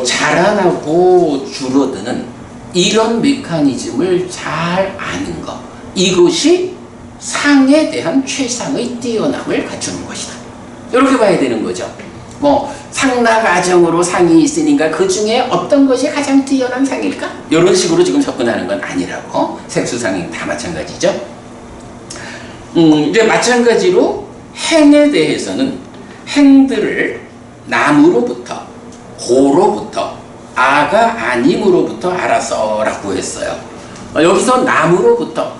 자라나고 줄어드는 이런 메커니즘을 잘 아는 것, 이것이 상에 대한 최상의 뛰어남을 갖추는 것이다. 이렇게 봐야 되는 거죠. 뭐 상락아정으로 상이 있으니까 그 중에 어떤 것이 가장 뛰어난 상일까? 이런 식으로 지금 접근하는 건 아니라고. 색수상행 다 마찬가지죠. 이제 마찬가지로 행에 대해서는 행들을 남으로부터, 고로부터, 아가 아님으로부터 알아서 라고 했어요. 여기서 남으로부터,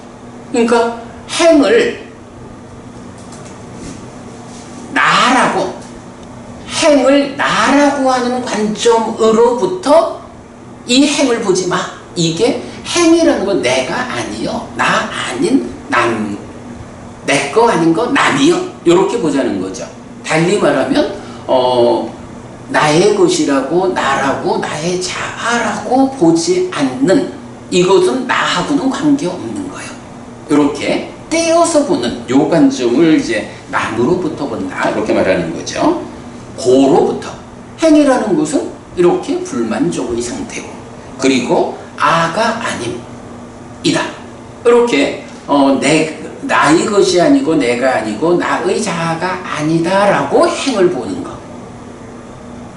그러니까 행을 나라고 하는 관점으로부터 이 행을 보지 마. 이게 행이라는 건 내가 아니요, 나 아닌 남, 내 거 아닌 거 남이요, 이렇게 보자는 거죠. 달리 말하면 나의 것이라고, 나라고, 나의 자아라고 보지 않는, 이것은 나하고는 관계없는 거예요. 이렇게 떼어서 보는 요 관점을 이제 남으로부터 본다, 이렇게 말하는 거죠. 고로부터, 행이라는 것은 이렇게 불만족의 상태고, 그리고 아가 아님이다, 이렇게 나의 것이 아니고 내가 아니고 나의 자아가 아니다라고 행을 보는 것,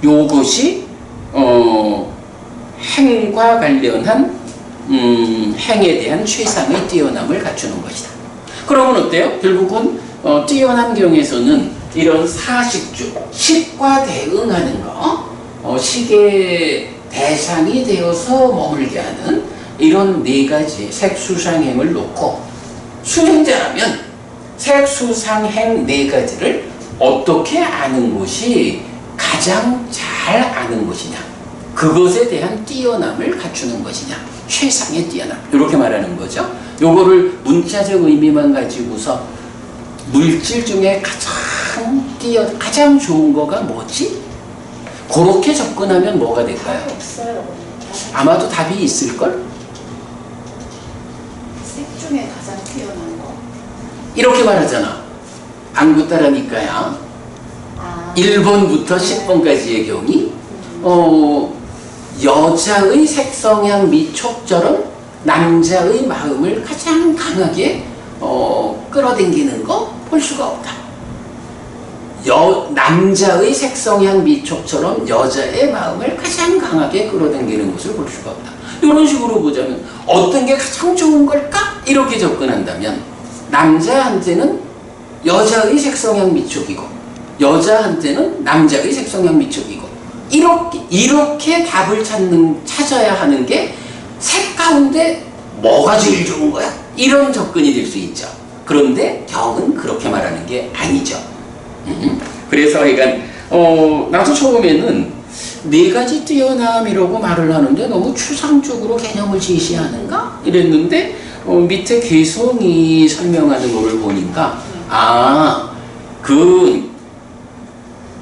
요것이 행과 관련한 행에 대한 최상의 뛰어남을 갖추는 것이다. 그러면 어때요? 결국은 뛰어난 경에서는 이런 사식주, 식과 대응하는 거, 식의 대상이 되어서 머물게 하는 이런 네 가지 색수상행을 놓고, 수행자라면 색수상행 네 가지를 어떻게 아는 것이 가장 잘 아는 것이냐, 그것에 대한 뛰어남을 갖추는 것이냐, 최상의 뛰어남, 이렇게 말하는 거죠. 요거를 문자적 의미만 가지고서 물질 중에 가장 좋은 거가 뭐지? 그렇게 접근하면 뭐가 될까요? 없어요. 아마도 답이 있을걸? 색 중에 가장 뛰어난 거. 이렇게 말하잖아. 안구따라니까야. 1번부터 10번까지의 경이 여자의 색성향 및 촉절은 남자의 마음을 가장 강하게 끌어당기는 거 볼 수가 없다. 남자의 색성향 및 촉처럼 여자의 마음을 가장 강하게 끌어당기는 것을 볼 수가 없다. 이런 식으로 보자면 어떤 게 가장 좋은 걸까? 이렇게 접근한다면 남자한테는 여자의 색성향 및 촉이고, 여자한테는 남자의 색성향 및 촉이고, 이렇게 답을 찾아야 하는 게 색 가운데 뭐가 제일 좋은 거야? 이런 접근이 될 수 있죠. 그런데 경은 그렇게 말하는 게 아니죠. 그래서 그러니까 나도 처음에는 네 가지 뛰어남이라고 말을 하는데 너무 추상적으로 개념을 제시하는가? 이랬는데 밑에 개성이 설명하는 거를 보니까 그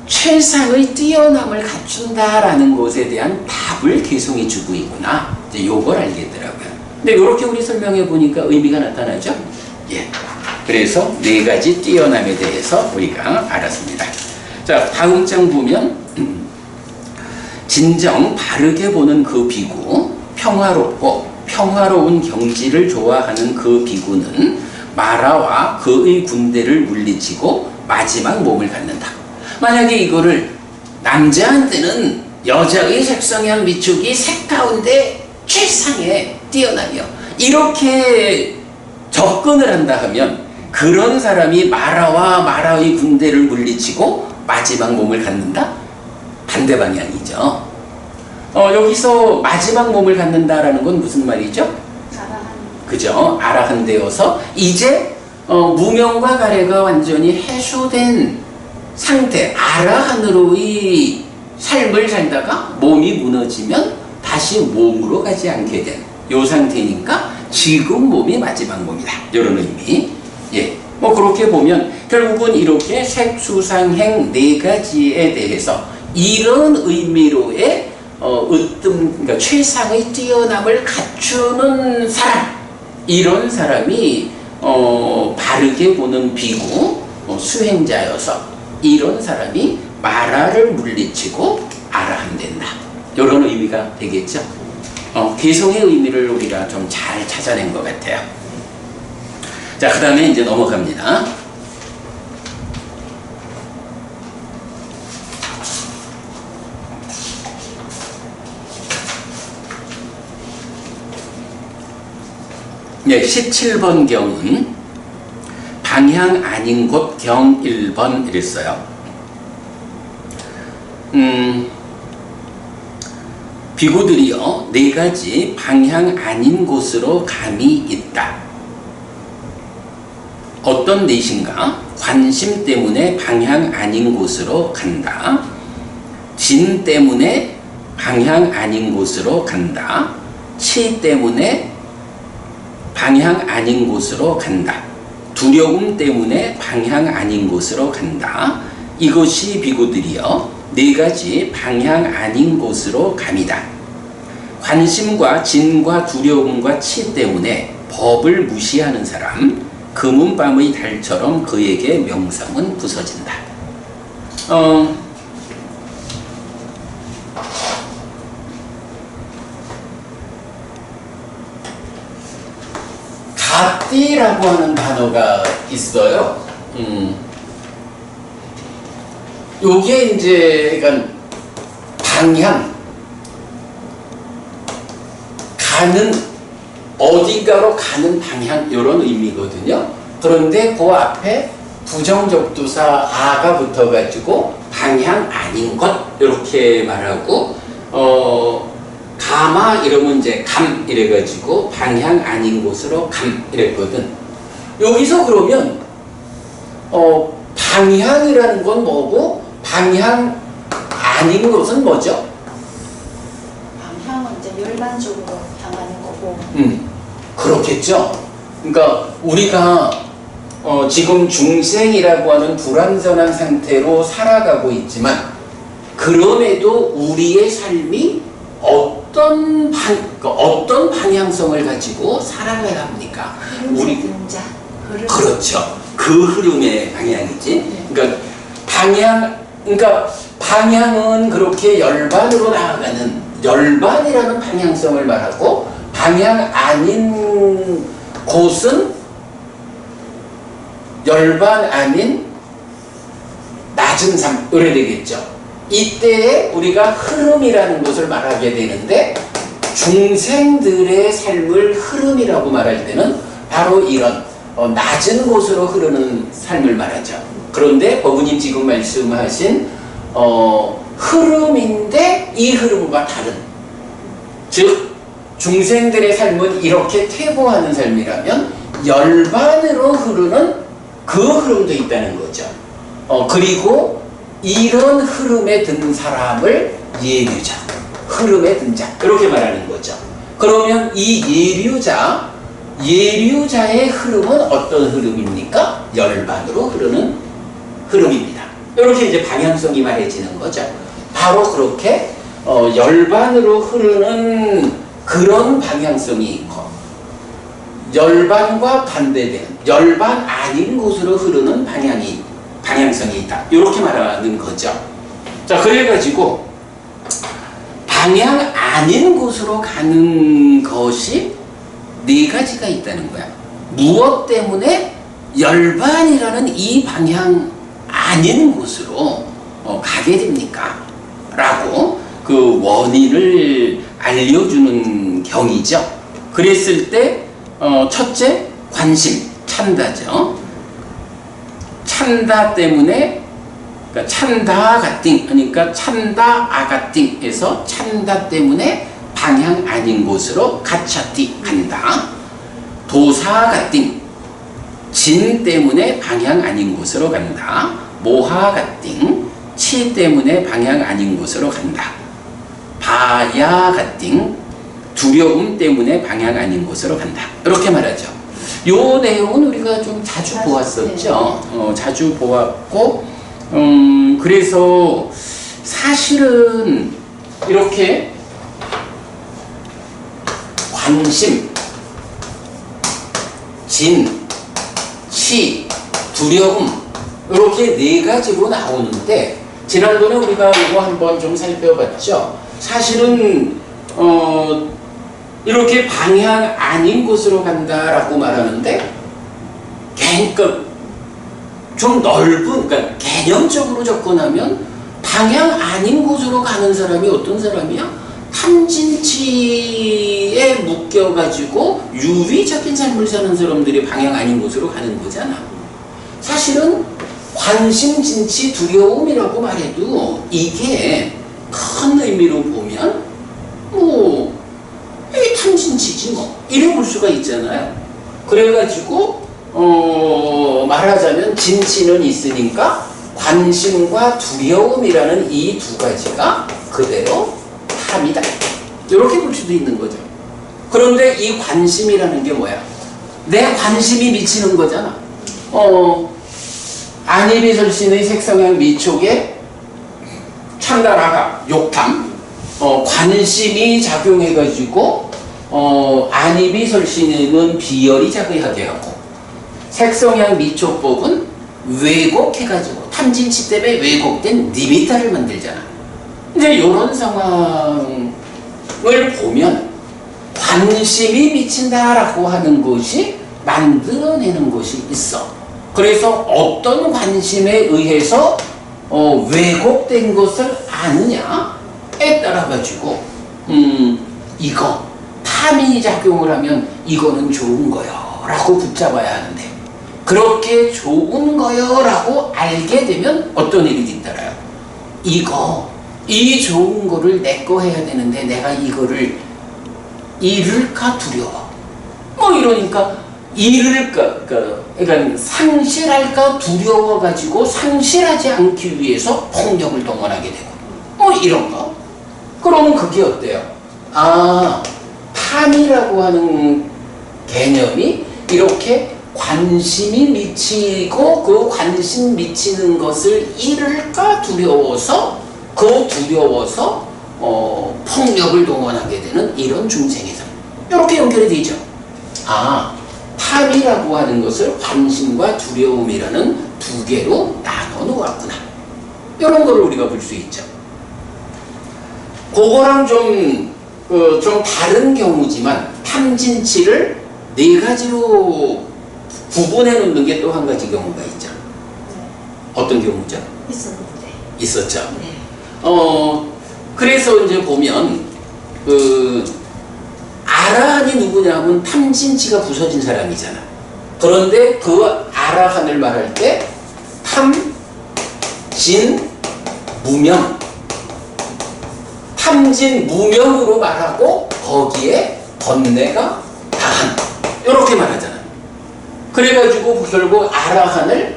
최상의 뛰어남을 갖춘다라는 것에 대한 답을 개성이 주고 있구나, 이제 요걸 알겠더라고요. 근데 이렇게 우리 설명해 보니까 의미가 나타나죠. 예. 그래서 네 가지 뛰어남에 대해서 우리가 알았습니다. 자, 다음 장 보면 진정 바르게 보는 그 비구, 평화롭고 평화로운 경지를 좋아하는 그 비구는 마라와 그의 군대를 물리치고 마지막 몸을 갖는다. 만약에 이거를 남자한테는 여자의 색성향 미축이 색 가운데 최상의 뛰어남이요, 이렇게 접근을 한다 하면 그런 사람이 마라와 마라의 군대를 물리치고 마지막 몸을 갖는다? 반대 방향이죠. 여기서 마지막 몸을 갖는다라는 건 무슨 말이죠? 그죠? 아라한되어서 이제 무명과 가래가 완전히 해소된 상태, 아라한으로의 삶을 살다가 몸이 무너지면 다시 몸으로 가지 않게 된 요 상태니까 지금 몸이 마지막 몸이다, 이런 의미. 예, 뭐 그렇게 보면 결국은 이렇게 색수상행 네 가지에 대해서 이런 의미로의 그러니까 최상의 뛰어남을 갖추는 사람, 이런 사람이 바르게 보는 비구, 수행자여서 이런 사람이 마라를 물리치고 아라한된다, 이런 의미가 되겠죠. 개성의 의미를 우리가 좀 잘 찾아낸 것 같아요. 자, 그 다음에 이제 넘어갑니다. 네, 17번 경은 방향 아닌 곳 경 1번 이랬어요. 비구들이요, 4가지 방향 아닌 곳으로 감이 있다. 어떤 넷인가? 관심 때문에 방향 아닌 곳으로 간다. 진 때문에 방향 아닌 곳으로 간다. 치 때문에 방향 아닌 곳으로 간다. 두려움 때문에 방향 아닌 곳으로 간다. 이것이 비구들이요, 4가지 방향 아닌 곳으로 감이다. 관심과 진과 두려움과 치 때문에 법을 무시하는 사람, 금은밤의 달처럼 그에게 명성은 부서진다. 갓디라고 하는 단어가 있어요. 요게 이제 그러니까 방향, 가는, 어디가로 가는 방향, 이런 의미거든요. 그런데 그 앞에 부정적두사 아가 붙어가지고 방향 아닌 것 이렇게 말하고, 가마 이러면 이제 감 이래가지고 방향 아닌 곳으로 감 이랬거든. 여기서 그러면 방향이라는 건 뭐고 방향 아닌 것은 뭐죠? 방향은 이제 열반적으로 향하는 거고. 그렇겠죠. 그러니까 우리가 지금 중생이라고 하는 불완전한 상태로 살아가고 있지만, 그럼에도 우리의 삶이 어떤 방향성을 가지고 살아가야 합니까? 우리 등자, 흐름. 그렇죠. 그 흐름의 방향이지. 그러니까 방향은 그렇게 열반으로 나아가는 열반이라는 방향성을 말하고, 방향 아닌 곳은 열반 아닌 낮은 삶, 이래 되겠죠. 이때에 우리가 흐름이라는 것을 말하게 되는데, 중생들의 삶을 흐름이라고 말할 때는 바로 이런 낮은 곳으로 흐르는 삶을 말하죠. 그런데 법우님 지금 말씀하신 흐름인데 이 흐름과 다른, 즉 중생들의 삶은 이렇게 퇴보하는 삶이라면 열반으로 흐르는 그 흐름도 있다는 거죠. 그리고 이런 흐름에 든 사람을 예류자, 흐름에 든 자, 이렇게 말하는 거죠. 그러면 이 예류자의 흐름은 어떤 흐름입니까? 열반으로 흐르는 흐름입니다. 이렇게 이제 방향성이 말해지는 거죠. 바로 그렇게 열반으로 흐르는 그런 방향성이 있고, 열반과 반대되는 열반 아닌 곳으로 흐르는 방향성이 있다. 이렇게 말하는 거죠. 자, 그래가지고 방향 아닌 곳으로 가는 것이 4가지가 있다는 거야. 무엇 때문에 열반이라는 이 방향 아닌 곳으로 가게 됩니까? 라고 그 원인을 알려주는 경이죠. 그랬을 때 첫째, 관심, 찬다죠. 찬다 때문에, 그러니까 찬다 가띵, 그러니까 찬다 아가띵에서 찬다 때문에 방향 아닌 곳으로 가차띠 간다. 도사 가띵, 진 때문에 방향 아닌 곳으로 간다. 모하 가띵, 치 때문에 방향 아닌 곳으로 간다. 바야 가띵, 두려움 때문에 방향 아닌 곳으로 간다. 이렇게 말하죠. 요 내용은 우리가 좀 자주 보았었죠. 자주 보았고, 그래서 사실은 이렇게 관심, 진, 치, 두려움, 이렇게 4가지로 나오는데, 지난번에 우리가 이거 한번 좀 살펴봤죠. 사실은 이렇게 방향 아닌 곳으로 간다라고 말하는데, 그러니까 좀 넓은, 그러니까 개념적으로 접근하면 방향 아닌 곳으로 가는 사람이 어떤 사람이야? 탐진치에 묶여가지고 유의적인 삶을 사는 사람들이 방향 아닌 곳으로 가는 거잖아. 사실은 관심, 진치, 두려움이라고 말해도 이게 큰 의미로 보면 뭐 이게 탐진치지 뭐 이래 볼 수가 있잖아요. 그래가지고 말하자면 진치는 있으니까 관심과 두려움이라는 이 두 가지가 그대로 탐이다. 이렇게 볼 수도 있는 거죠. 그런데 이 관심이라는 게 뭐야? 내 관심이 미치는 거잖아. 안이비설신의 색성향 미촉에 참나라가 욕탐, 관심이 작용해가지고 안이비설신은 비열이 작용하게 하고, 색성향 미촉법은 왜곡해가지고 탐진치 때문에 왜곡된 니미타를 만들잖아. 이제 이런 상황을 보면 관심이 미친다라고 하는 것이 만들어내는 것이 있어. 그래서 어떤 관심에 의해서 왜곡된 것을 아느냐에 따라 가지고 이거 탐이 작용을 하면 이거는 좋은 거요 라고 붙잡아야 하는데, 그렇게 좋은 거요 라고 알게 되면 어떤 일이 뒤따라요? 이 좋은 거를 내 거 해야 되는데 내가 이거를 잃을까 두려워. 뭐 이러니까 그러니까 상실할까 두려워가지고 상실하지 않기 위해서 폭력을 동원하게 되고, 뭐 이런 거. 그러면 그게 어때요? 탐이라고 하는 개념이 이렇게 관심이 미치고 그 관심 미치는 것을 잃을까 두려워서 폭력을 동원하게 되는 이런 중생의 삶. 이렇게 연결이 되죠. 탐이라고 하는 것을 관심과 두려움이라는 두 개로 나눠 놓았구나. 이런 거를 우리가 볼 수 있죠. 그거랑 좀 다른 경우지만 탐진치를 네 가지로 구분해 놓는 게 또 한 가지 경우가 있죠. 어떤 경우죠? 있었죠. 네. 그래서 이제 보면 아라한이 누구냐면 탐진치가 부서진 사람이잖아. 그런데 그 아라한을 말할 때 탐, 진, 무명, 탐진, 무명으로 말하고 거기에 번뇌가 다한, 이렇게 말하잖아. 그래가지고 결국 아라한을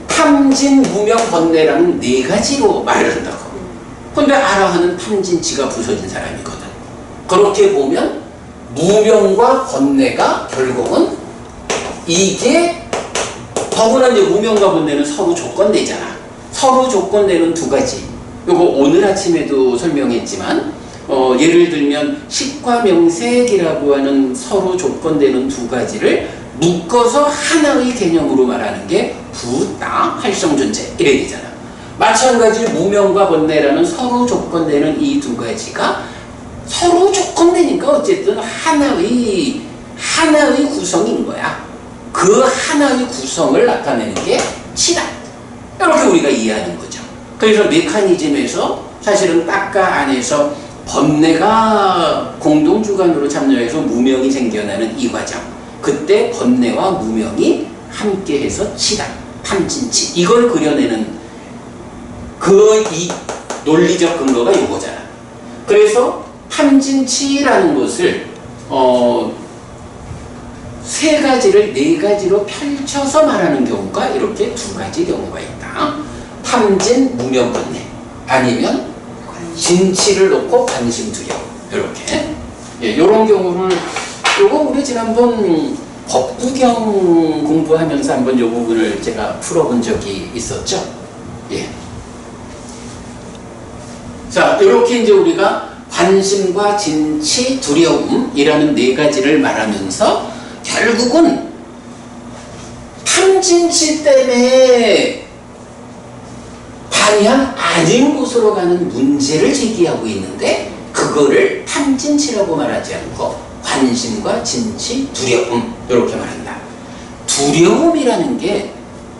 탐진, 무명, 번뇌라는 네 가지로 말을 한다고. 근데 아라한은 탐진치가 부서진 사람이거든. 그렇게 보면 무명과 번뇌가 결국은 이게, 더구나 이제 무명과 번뇌는 서로 조건되잖아. 서로 조건되는 두 가지. 요거 오늘 아침에도 설명했지만, 예를 들면 식과 명색이라고 하는 서로 조건되는 두 가지를 묶어서 하나의 개념으로 말하는 게 부따 활성존재 이래 되잖아. 마찬가지로 무명과 번뇌라는 서로 조건되는 이 두 가지가 서로 조건되니까 어쨌든 하나의 구성인 거야. 그 하나의 구성을 나타내는 게 치다. 이렇게 우리가 이해하는 거죠. 그래서 메커니즘에서 사실은 딱가 안에서 번뇌가 공동주관으로 참여해서 무명이 생겨나는 이 과정. 그때 번뇌와 무명이 함께해서 치다, 탐진치. 이걸 그려내는 이 논리적 근거가 이거잖아. 그래서 탐진치라는 것을 세 가지를 네 가지로 펼쳐서 말하는 경우가 이렇게 두 가지 경우가 있다. 탐진, 무명, 번뇌. 아니면 진치를 놓고 관심, 두려움. 이렇게. 이런 경우를, 요거 우리 지난번 법구경 공부하면서 한번 이 부분을 제가 풀어본 적이 있었죠. 예. 자, 이렇게 이제 우리가 관심과 진치, 두려움이라는 네 가지를 말하면서 결국은 탐진치 때문에 방향 아닌 곳으로 가는 문제를 제기하고 있는데, 그거를 탐진치라고 말하지 않고 관심과 진치, 두려움 이렇게 말한다. 두려움이라는 게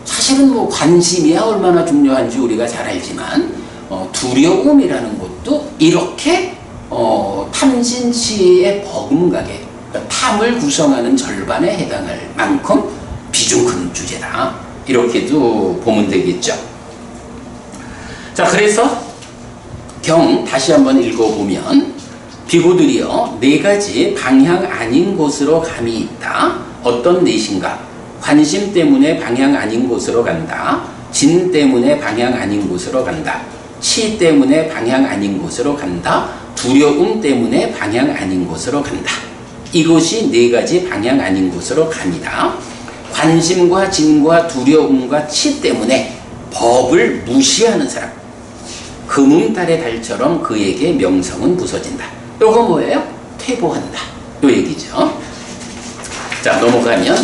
사실은 뭐 관심이야 얼마나 중요한지 우리가 잘 알지만 두려움이라는 것도 이렇게 탐진치의 버금가게, 그러니까 탐을 구성하는 절반에 해당할 만큼 비중 큰 주제다. 이렇게도 보면 되겠죠. 자, 그래서 다시 한번 읽어보면, 비구들이여 네 가지 방향 아닌 곳으로 감이 있다. 어떤 넷인가? 관심 때문에 방향 아닌 곳으로 간다. 진 때문에 방향 아닌 곳으로 간다. 치 때문에 방향 아닌 곳으로 간다. 두려움 때문에 방향 아닌 곳으로 간다. 이것이 네 가지 방향 아닌 곳으로 갑니다. 관심과 진과 두려움과 치 때문에 법을 무시하는 사람, 금음달의 달처럼 그에게 명성은 부서진다. 요거 뭐예요? 퇴보한다. 요 얘기죠. 자, 넘어가면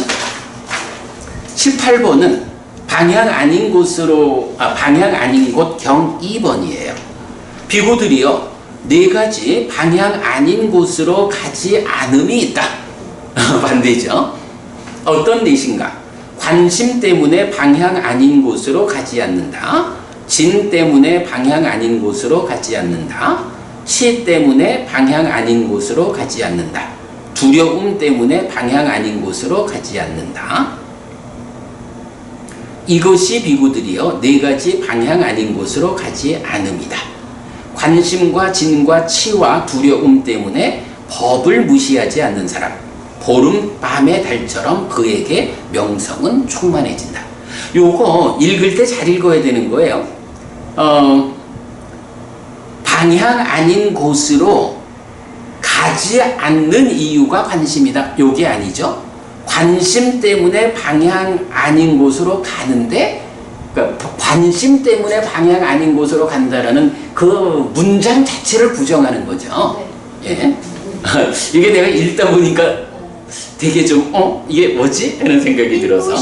7, 8번은 방향 아닌 곳으로, 방향 아닌 곳 경 2번이에요. 비구들이여 네 가지 방향 아닌 곳으로 가지 않음이 있다. 반대죠. 어떤 넷인가? 관심 때문에 방향 아닌 곳으로 가지 않는다. 진 때문에 방향 아닌 곳으로 가지 않는다. 치 때문에 방향 아닌 곳으로 가지 않는다. 두려움 때문에 방향 아닌 곳으로 가지 않는다. 이것이 비구들이여 네 가지 방향 아닌 곳으로 가지 않음이다. 관심과 진과 치와 두려움 때문에 법을 무시하지 않는 사람, 보름밤의 달처럼 그에게 명성은 충만해진다. 요거 읽을 때 잘 읽어야 되는 거예요. 방향 아닌 곳으로 가지 않는 이유가 관심이다. 요게 아니죠. 관심 때문에 방향 아닌 곳으로 가는데, 그러니까 관심 때문에 방향 아닌 곳으로 간다라는 그 문장 자체를 부정하는 거죠. 예. 이게 내가 읽다 보니까 되게 좀 이게 뭐지? 하는 생각이 들어서.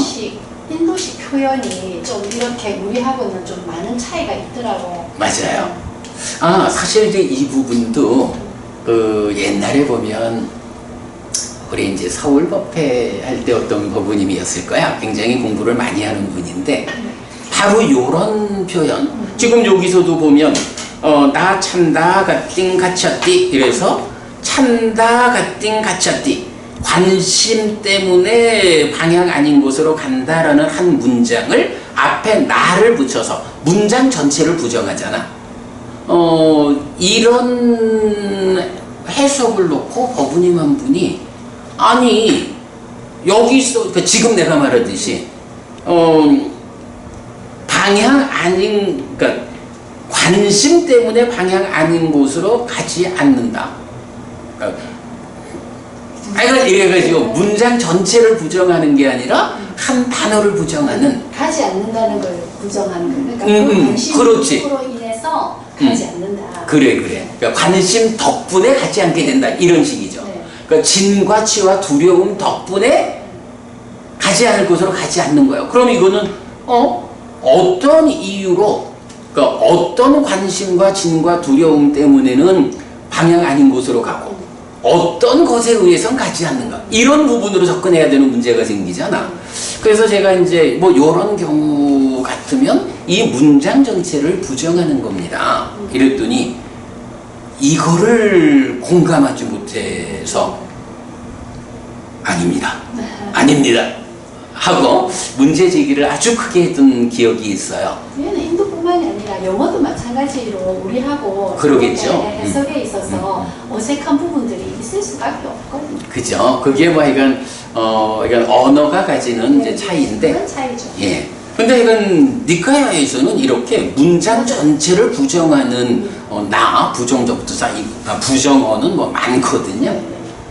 인도식 표현이 좀 이렇게 우리하고는 좀 많은 차이가 있더라고. 맞아요. 사실 이제 이 부분도 그 옛날에 보면 우리 이제 서울법회 할 때 어떤 법부님이었을 거야. 굉장히 공부를 많이 하는 분인데 바로 요런 표현. 지금 여기서도 보면 나 참다 가띵 갇혔디 이래서 참다 가띵 갇혔디, 관심 때문에 방향 아닌 곳으로 간다라는 한 문장을 앞에 나를 붙여서 문장 전체를 부정하잖아. 이런 해석을 놓고 법부님 한 분이 아니 여기서 그러니까 지금 내가 말하듯이 방향 아닌, 그러니까 관심 때문에 방향 아닌 곳으로 가지 않는다. 그러니까 이래가지고 문장 전체를 부정하는 게 아니라 한 단어를 부정하는. 가지 않는다는 걸 부정하는 거예요. 그러니까 그 관심으로 인해서 가지 않는다. 그래. 그러니까 관심 덕분에 가지 않게 된다. 이런 식이죠. 네. 그러니까 진과 치와 두려움 덕분에 가지 않을 곳으로 가지 않는 거예요. 그럼 이거는 어떤 이유로, 그러니까 어떤 관심과 진과 두려움 때문에는 방향 아닌 곳으로 가고 어떤 것에 의해서는 가지 않는가, 이런 부분으로 접근해야 되는 문제가 생기잖아. 그래서 제가 이제 뭐 이런 경우 같으면 이 문장 전체를 부정하는 겁니다. 이랬더니 이거를 공감하지 못해서 아닙니다 하고 문제 제기를 아주 크게 했던 기억이 있어요. 얘는 인도뿐만이 아니라 영어도 마찬가지로 우리하고 그러겠죠. 해석에 있어서 어색한 부분들이 있을 수밖에 없거든요. 그죠. 그게 뭐 이건 언어가 가지는 이제 차이인데. 그런 차이죠. 예. 근데 이건 니카야에서는 이렇게 문장 전체를 부정하는 부정적부터 부정어는 뭐 많거든요.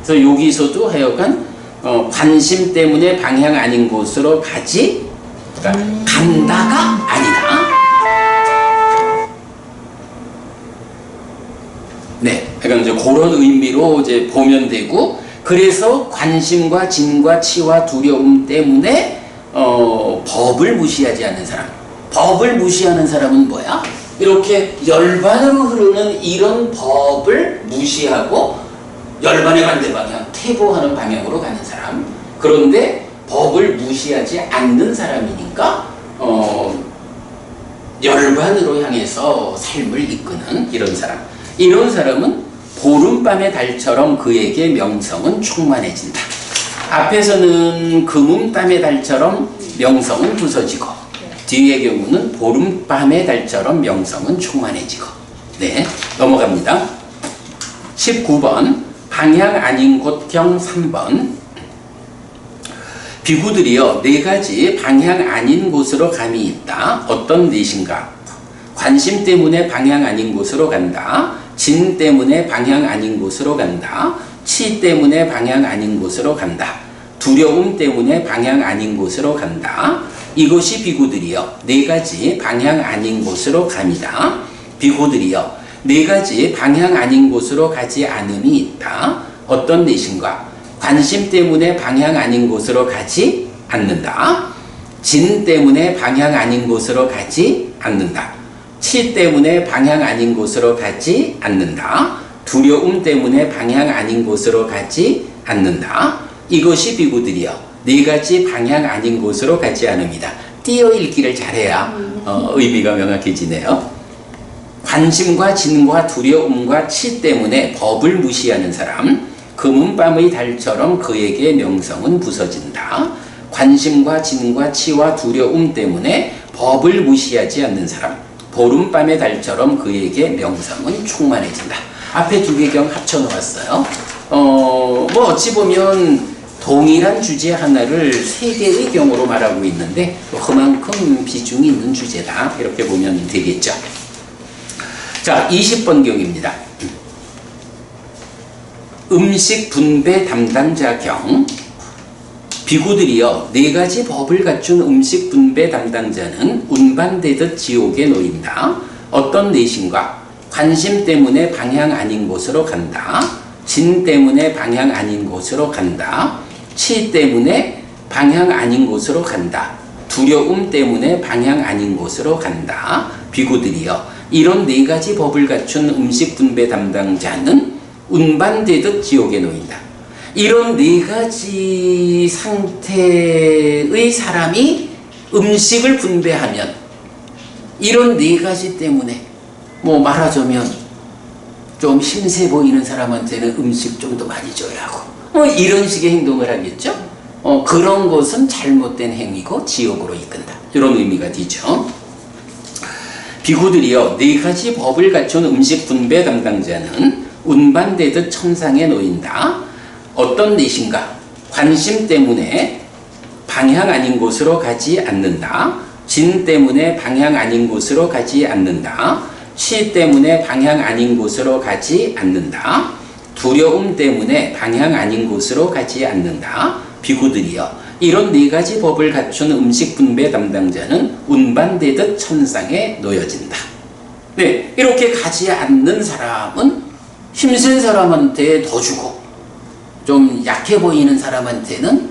그래서 여기서도 하여간 관심 때문에 방향 아닌 곳으로 가지, 그러니까 간다가 아니다. 네, 그러니까 이제 그런 의미로 이제 보면 되고, 그래서 관심과 진과 치와 두려움 때문에 법을 무시하지 않는 사람. 법을 무시하는 사람은 뭐야? 이렇게 열반으로 흐르는 이런 법을 무시하고 열반의 반대 방향, 퇴보하는 방향으로 가는 사람. 그런데 법을 무시하지 않는 사람이니까 열반으로 향해서 삶을 이끄는 이런 사람. 이런 사람은 보름밤의 달처럼 그에게 명성은 충만해진다. 앞에서는 금음밤의 달처럼 명성은 부서지고 뒤의 경우는 보름밤의 달처럼 명성은 충만해지고. 네, 넘어갑니다. 19번 방향 아닌 곳경 3번 비구들이여 네 가지 방향 아닌 곳으로 감이 있다. 어떤 넷인가? 관심 때문에 방향 아닌 곳으로 간다. 진 때문에 방향 아닌 곳으로 간다. 치 때문에 방향 아닌 곳으로 간다. 두려움 때문에 방향 아닌 곳으로 간다. 이것이 비구들이여 네 가지 방향 아닌 곳으로 감이다. 비구들이여 네 가지 방향 아닌 곳으로 가지 않음이 있다. 어떤 넷인가? 관심 때문에 방향 아닌 곳으로 가지 않는다. 진 때문에 방향 아닌 곳으로 가지 않는다. 치 때문에 방향 아닌 곳으로 가지 않는다. 두려움 때문에 방향 아닌 곳으로 가지 않는다. 이것이 비구들이여 네 가지 방향 아닌 곳으로 가지 않음이다. 띄어 읽기를 잘해야 의미가 명확해지네요. 관심과 진과 두려움과 치 때문에 법을 무시하는 사람, 금은밤의 달처럼 그에게 명성은 부서진다. 관심과 진과 치와 두려움 때문에 법을 무시하지 않는 사람, 보름밤의 달처럼 그에게 명성은 충만해진다. 앞에 두 개 경 합쳐 놓았어요. 뭐 어찌 보면 동일한 주제 하나를 세 개의 경우로 말하고 있는데 그만큼 비중이 있는 주제다. 이렇게 보면 되겠죠. 자, 20번 경입니다. 음식 분배 담당자 경 비구들이여 네 가지 법을 갖춘 음식 분배 담당자는 운반되듯 지옥에 놓인다. 어떤 넷인가? 관심 때문에 방향 아닌 곳으로 간다. 진 때문에 방향 아닌 곳으로 간다. 치 때문에 방향 아닌 곳으로 간다. 두려움 때문에 방향 아닌 곳으로 간다. 비구들이여 이런 네 가지 법을 갖춘 음식 분배 담당자는 운반되듯 지옥에 놓인다. 이런 네 가지 상태의 사람이 음식을 분배하면 이런 네 가지 때문에 뭐 말하자면 좀 힘세 보이는 사람한테는 음식 좀 더 많이 줘야 하고 뭐 이런 식의 행동을 하겠죠. 그런 것은 잘못된 행위고 지옥으로 이끈다. 이런 의미가 되죠. 비구들이여 네 가지 법을 갖춘 음식 분배 담당자는 운반되듯 천상에 놓인다. 어떤 넷인가? 관심 때문에 방향 아닌 곳으로 가지 않는다. 진 때문에 방향 아닌 곳으로 가지 않는다. 치 때문에 방향 아닌 곳으로 가지 않는다. 두려움 때문에 방향 아닌 곳으로 가지 않는다. 비구들이여 이런 네 가지 법을 갖춘 음식 분배 담당자는 운반되듯 천상에 놓여진다. 네, 이렇게 가지 않는 사람은 힘센 사람한테 더 주고 좀 약해 보이는 사람한테는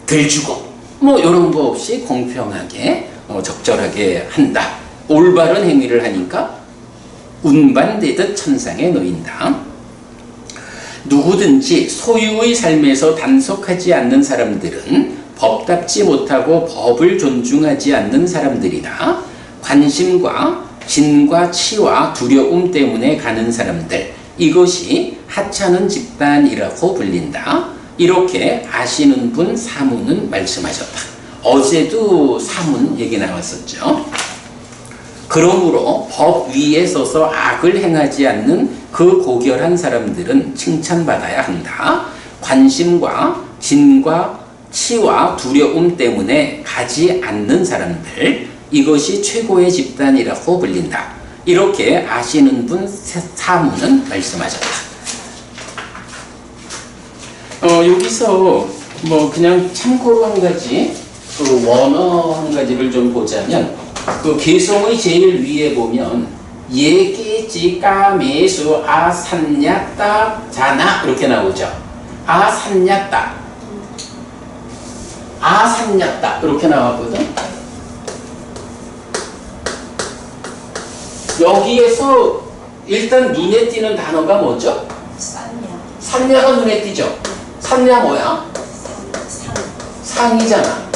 덜 주고 뭐 이런 거 없이 공평하게 적절하게 한다. 올바른 행위를 하니까 운반되듯 천상에 놓인다. 누구든지 소유의 삶에서 단속하지 않는 사람들은 법답지 못하고 법을 존중하지 않는 사람들이다. 관심과 진과 치와 두려움 때문에 가는 사람들, 이것이 하찮은 집단이라고 불린다. 이렇게 아시는 분 사문은 말씀하셨다. 어제도 사문 얘기 나왔었죠. 그러므로 법 위에 서서 악을 행하지 않는 그 고결한 사람들은 칭찬받아야 한다. 관심과 진과 치와 두려움 때문에 가지 않는 사람들, 이것이 최고의 집단이라고 불린다. 이렇게 아시는 분 사문은 말씀하셨다. 여기서 뭐 그냥 참고로 한 가지 그 원어 한 가지를 좀 보자면 그 개성의 제일 위에 보면 예기지 까매수 아산야따 자나 이렇게 나오죠. 아산야따 아산야따 이렇게 나왔거든. 여기에서 일단 눈에 띄는 단어가 뭐죠? 산야가 눈에 띄죠. 산야 뭐야? 상이잖아.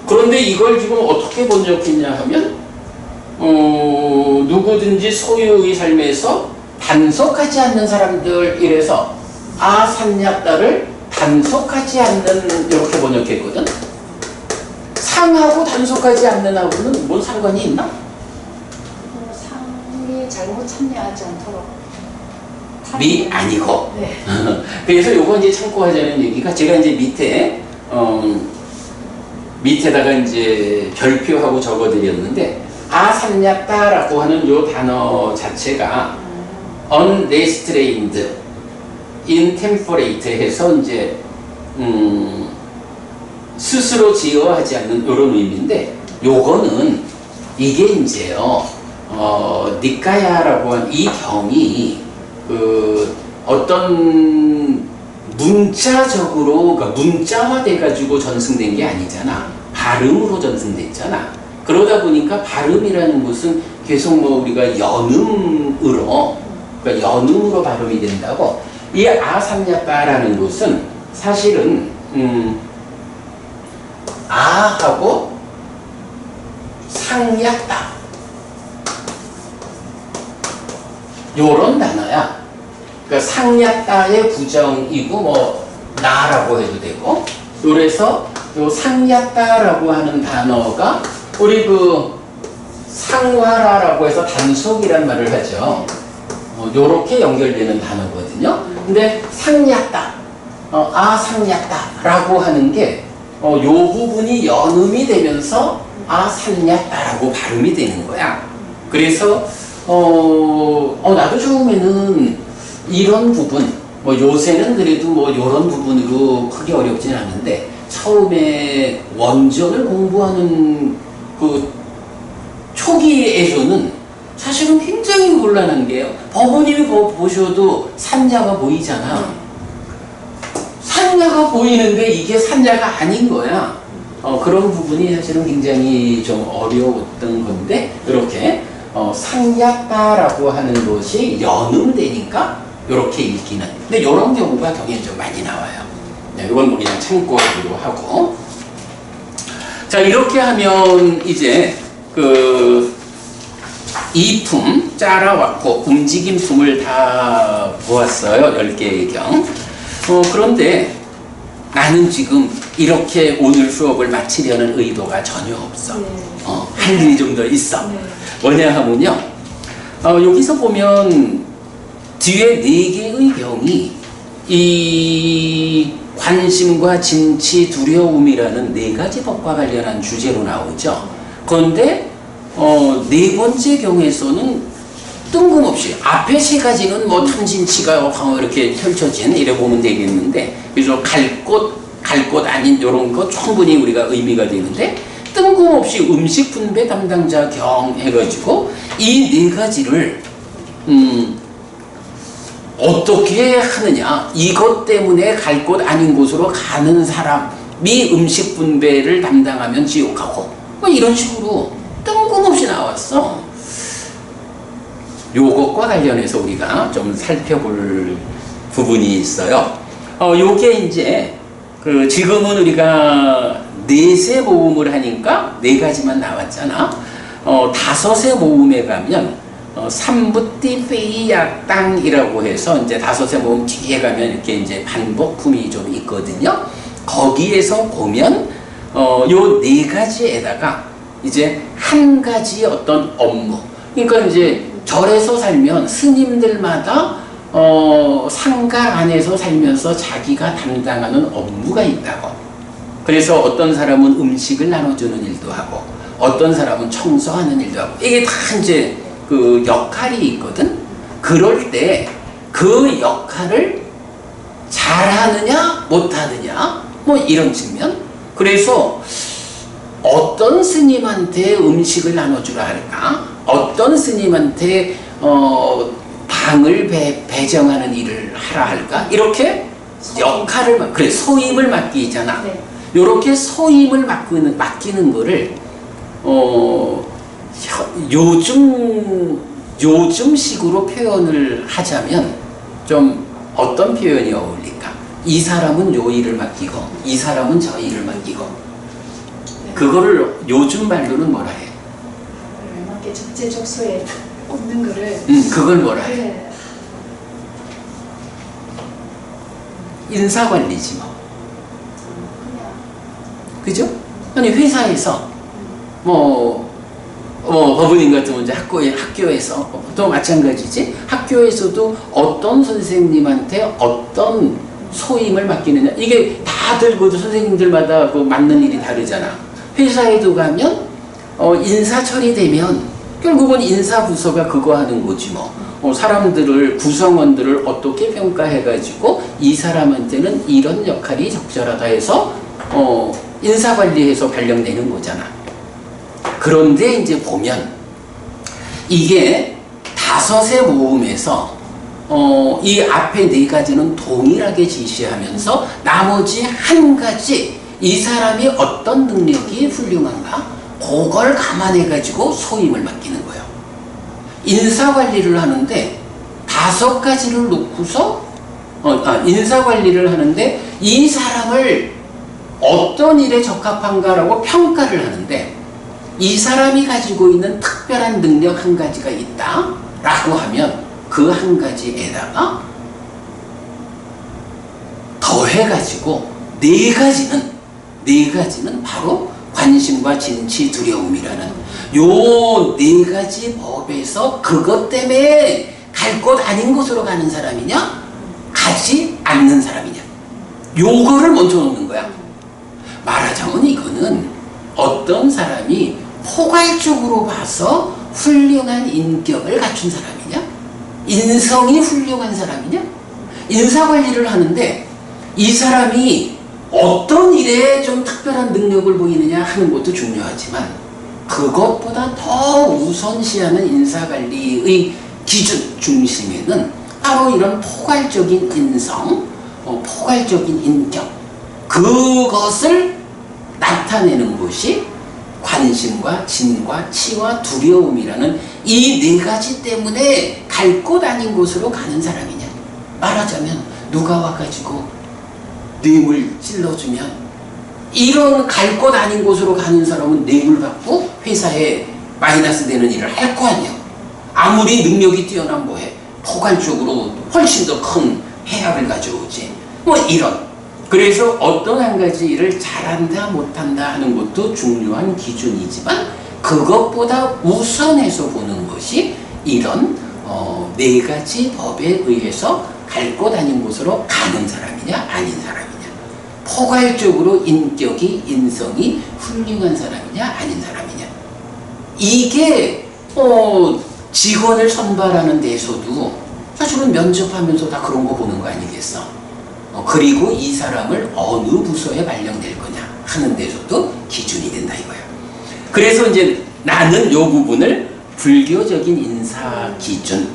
그런데 이걸 지금 어떻게 번역했냐 하면 누구든지 소유의 삶에서 단속하지 않는 사람들 이래서 아산야따를 단속하지 않는 이렇게 번역했거든. 상하고 단속하지 않는 하고는 뭔 상관이 있나? 상이 잘못 참여하지 않도록 미 아니고. 네. 그래서 요거 이제 참고하자는 얘기가 제가 이제 밑에다가 이제 별표하고 적어드렸는데 아산야따라고 하는 요 단어 자체가 unrestrained, intemperate 해서 이제 스스로 제어하지 않는 이런 의미인데 요거는 이게 이제요 니까야라고 한 이 경이 그 어떤 문자적으로 그러니까 문자화돼 가지고 전승된 게 아니잖아. 발음으로 전승됐잖아. 그러다 보니까 발음이라는 것은 계속 뭐 우리가 연음으로 그러니까 연음으로 발음이 된다고. 이 아삼야따라는 것은 사실은 아하고 상야따 요런 단어야. 그러니까 상야따의 부정이고 뭐 나라고 해도 되고. 그래서 요 상야따라고 하는 단어가 우리 그 상화라라고 해서 단속이란 말을 하죠. 요렇게 연결되는 단어거든요. 근데 상야따, 아상야따라고 하는 게 요 부분이 연음이 되면서 아상야따라고 발음이 되는 거야. 그래서 나도 처음에는 이런 부분, 뭐 요새는 그래도 뭐 요런 부분으로 크게 어렵진 않은데 처음에 원전을 공부하는 그 초기에서는 사실은 굉장히 곤란한 게요. 법원님이 보셔도 산야가 보이잖아. 산야가 보이는데 이게 산야가 아닌 거야. 그런 부분이 사실은 굉장히 좀 어려웠던 건데 이렇게 상야따라고 하는 것이 연음되니까 이렇게 읽기는. 근데 이런 경우가 경우에 좀 많이 나와요. 네, 이건 뭐 그냥 참고하기로 하고. 자, 이렇게 하면 이제 그 이품, 짜라왔고 움직임품을 다 보았어요. 10개경. 그런데 나는 지금 이렇게 오늘 수업을 마치려는 의도가 전혀 없어. 네. 할 일이 좀 더 있어. 네. 뭐냐 하면요. 여기서 보면 뒤에 4개의 경이 이 관심과 진치, 두려움이라는 4가지 법과 관련한 주제로 나오죠. 그런데 4번째 경에서는 뜬금없이 앞에 3가지는 뭐 탐진치가 이렇게 펼쳐진 이래 보면 되겠는데 그래서 갈 곳 아닌 이런 거 충분히 우리가 의미가 되는데 뜬금없이 음식 분배 담당자 경 해가지고 이 4가지를 어떻게 하느냐, 이것 때문에 갈 곳 아닌 곳으로 가는 사람이 음식 분배를 담당하면 지옥하고 뭐 이런 식으로 뜬금없이 나왔어. 요것과 관련해서 우리가 좀 살펴볼 부분이 있어요. 요게 이제 그 지금은 우리가 4세 모음을 하니까 4가지만 나왔잖아. 5세 모음에 가면 삼부띠 페이야 땅이라고 해서 이제 5세 모음 뒤에 가면 이렇게 이제 반복품이 좀 있거든요. 거기에서 보면 요 4가지에다가 이제 한 가지 어떤 업무. 그러니까 이제 절에서 살면 스님들마다 상가 안에서 살면서 자기가 담당하는 업무가 있다고. 그래서 어떤 사람은 음식을 나눠주는 일도 하고 어떤 사람은 청소하는 일도 하고 이게 다 이제 그 역할이 있거든. 그럴 때 그 역할을 잘하느냐 못하느냐 뭐 이런 측면. 그래서 어떤 스님한테 음식을 나눠주라 할까? 어떤 스님한테 방을 배정하는 일을 하라 할까? 이렇게 역할을 그래 소임을 맡기잖아. 네. 요렇게 소임을 맡기는 거를 요즘식으로 표현을 하자면 좀 어떤 표현이 어울릴까? 이 사람은 요 일을 맡기고 이 사람은 저 일을 맡기고 그거를 요즘 말로는 뭐라 해? 알맞게 적재적소에 없는 거를 그걸 뭐라 해? 네. 인사관리지 뭐. 그냥 그죠? 아니 회사에서 법원인 같은 이제 학교에서 또 마찬가지지. 학교에서도 어떤 선생님한테 어떤 소임을 맡기느냐. 이게 다들 그 선생님들마다 그 맡는 일이 다르잖아. 회사에도 가면 인사 처리되면 결국은 인사부서가 그거 하는 거지 뭐. 사람들을 구성원들을 어떻게 평가해가지고 이 사람한테는 이런 역할이 적절하다 해서 인사관리해서 발령내는 거잖아. 그런데 이제 보면 이게 5의 모음에서 이 앞에 4가지는 동일하게 지시하면서 나머지 한 가지 이 사람이 어떤 능력이 훌륭한가 그걸 감안해가지고 소임을 맡기는 거예요. 인사관리를 하는데 5가지를 놓고서 인사관리를 하는데 이 사람을 어떤 일에 적합한가라고 평가를 하는데 이 사람이 가지고 있는 특별한 능력 한 가지가 있다 라고 하면 그 한 가지에다가 더해가지고 4가지는 바로 관심과 진치, 두려움이라는 요 4가지 법에서 그것 때문에 갈 곳 아닌 곳으로 가는 사람이냐 가지 않는 사람이냐 요거를 먼저 놓는 거야. 말하자면 이거는 어떤 사람이 포괄적으로 봐서 훌륭한 인격을 갖춘 사람이냐 인성이 훌륭한 사람이냐 인사관리를 하는데 이 사람이 어떤 일에 좀 특별한 능력을 보이느냐 하는 것도 중요하지만 그것보다 더 우선시하는 인사관리의 기준 중심에는 바로 이런 포괄적인 인성, 포괄적인 인격 그것을 나타내는 것이 관심과 진과 치와 두려움이라는 이 4가지 때문에 갈 곳 아닌 곳으로 가는 사람이냐. 말하자면 누가 와가지고 뇌물 찔러주면 이런 갈 곳 아닌 곳으로 가는 사람은 뇌물 받고 회사에 마이너스 되는 일을 할 거 아니야. 아무리 능력이 뛰어난 뭐해. 포괄적으로 훨씬 더 큰 해악을 가져오지. 뭐 이런. 그래서 어떤 한 가지 일을 잘한다 못한다 하는 것도 중요한 기준이지만 그것보다 우선해서 보는 것이 이런 4가지 법에 의해서 갈 곳 아닌 곳으로 가는 사람이냐 아닌 사람이냐 포괄적으로 인격이 인성이 훌륭한 사람이냐 아닌 사람이냐 이게 직원을 선발하는 데서도 사실은 면접하면서 다 그런 거 보는 거 아니겠어? 그리고 이 사람을 어느 부서에 발령될 거냐 하는 데서도 기준이 된다 이거야. 그래서 이제 나는 이 부분을 불교적인 인사 기준,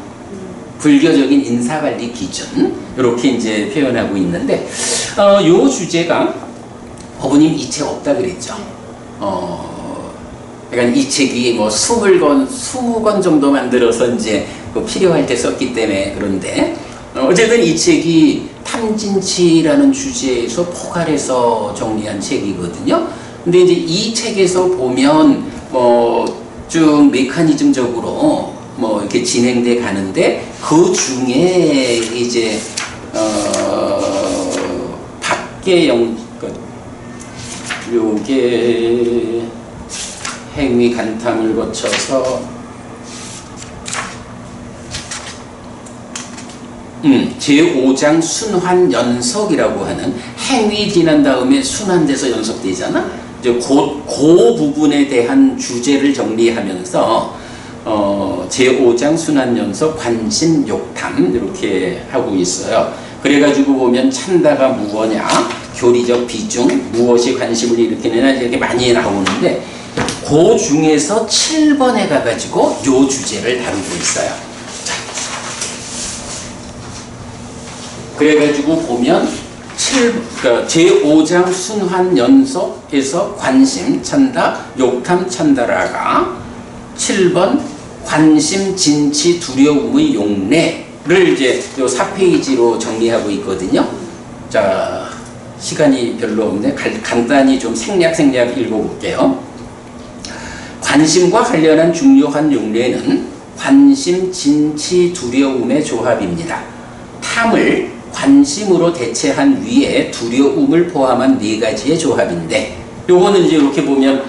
불교적인 인사관리 기준 이렇게 이제 표현하고 있는데 이 주제가 법부님 이 책 없다 그랬죠. 그러니까 이 책이 뭐 20권 정도 만들어서 이제 필요할 때 썼기 때문에 그런데 어쨌든 이 책이 탐진치라는 주제에서 포괄해서 정리한 책이거든요. 근데 이제 이 책에서 보면 쭉 메커니즘적으로 이렇게 진행돼 가는데 그 중에 이제 요게 행위 간탐을 거쳐서 제5장 순환연석이라고 하는 행위 지난 다음에 순환돼서 연속되잖아. 이제 그 부분에 대한 주제를 정리하면서 제5장 순환연석 관심 욕탐 이렇게 하고 있어요. 그래가지고 보면 찬다가 무엇냐, 교리적 비중, 무엇이 관심을 일으키느냐 이렇게 많이 나오는데 그 중에서 7번에 가가지고 요 주제를 다루고 있어요. 그래가지고 보면 제5장 순환연속에서 관심 찬다, 욕탐 찬다라가 7번 관심, 진치, 두려움의 용례를 이제 요 4페이지로 정리하고 있거든요. 자, 시간이 별로 없는데 간단히 좀 생략 읽어볼게요. 관심과 관련한 중요한 용례는 관심, 진치, 두려움의 조합입니다. 탐을 관심으로 대체한 위에 두려움을 포함한 네 가지의 조합인데, 요거는 이제 이렇게 보면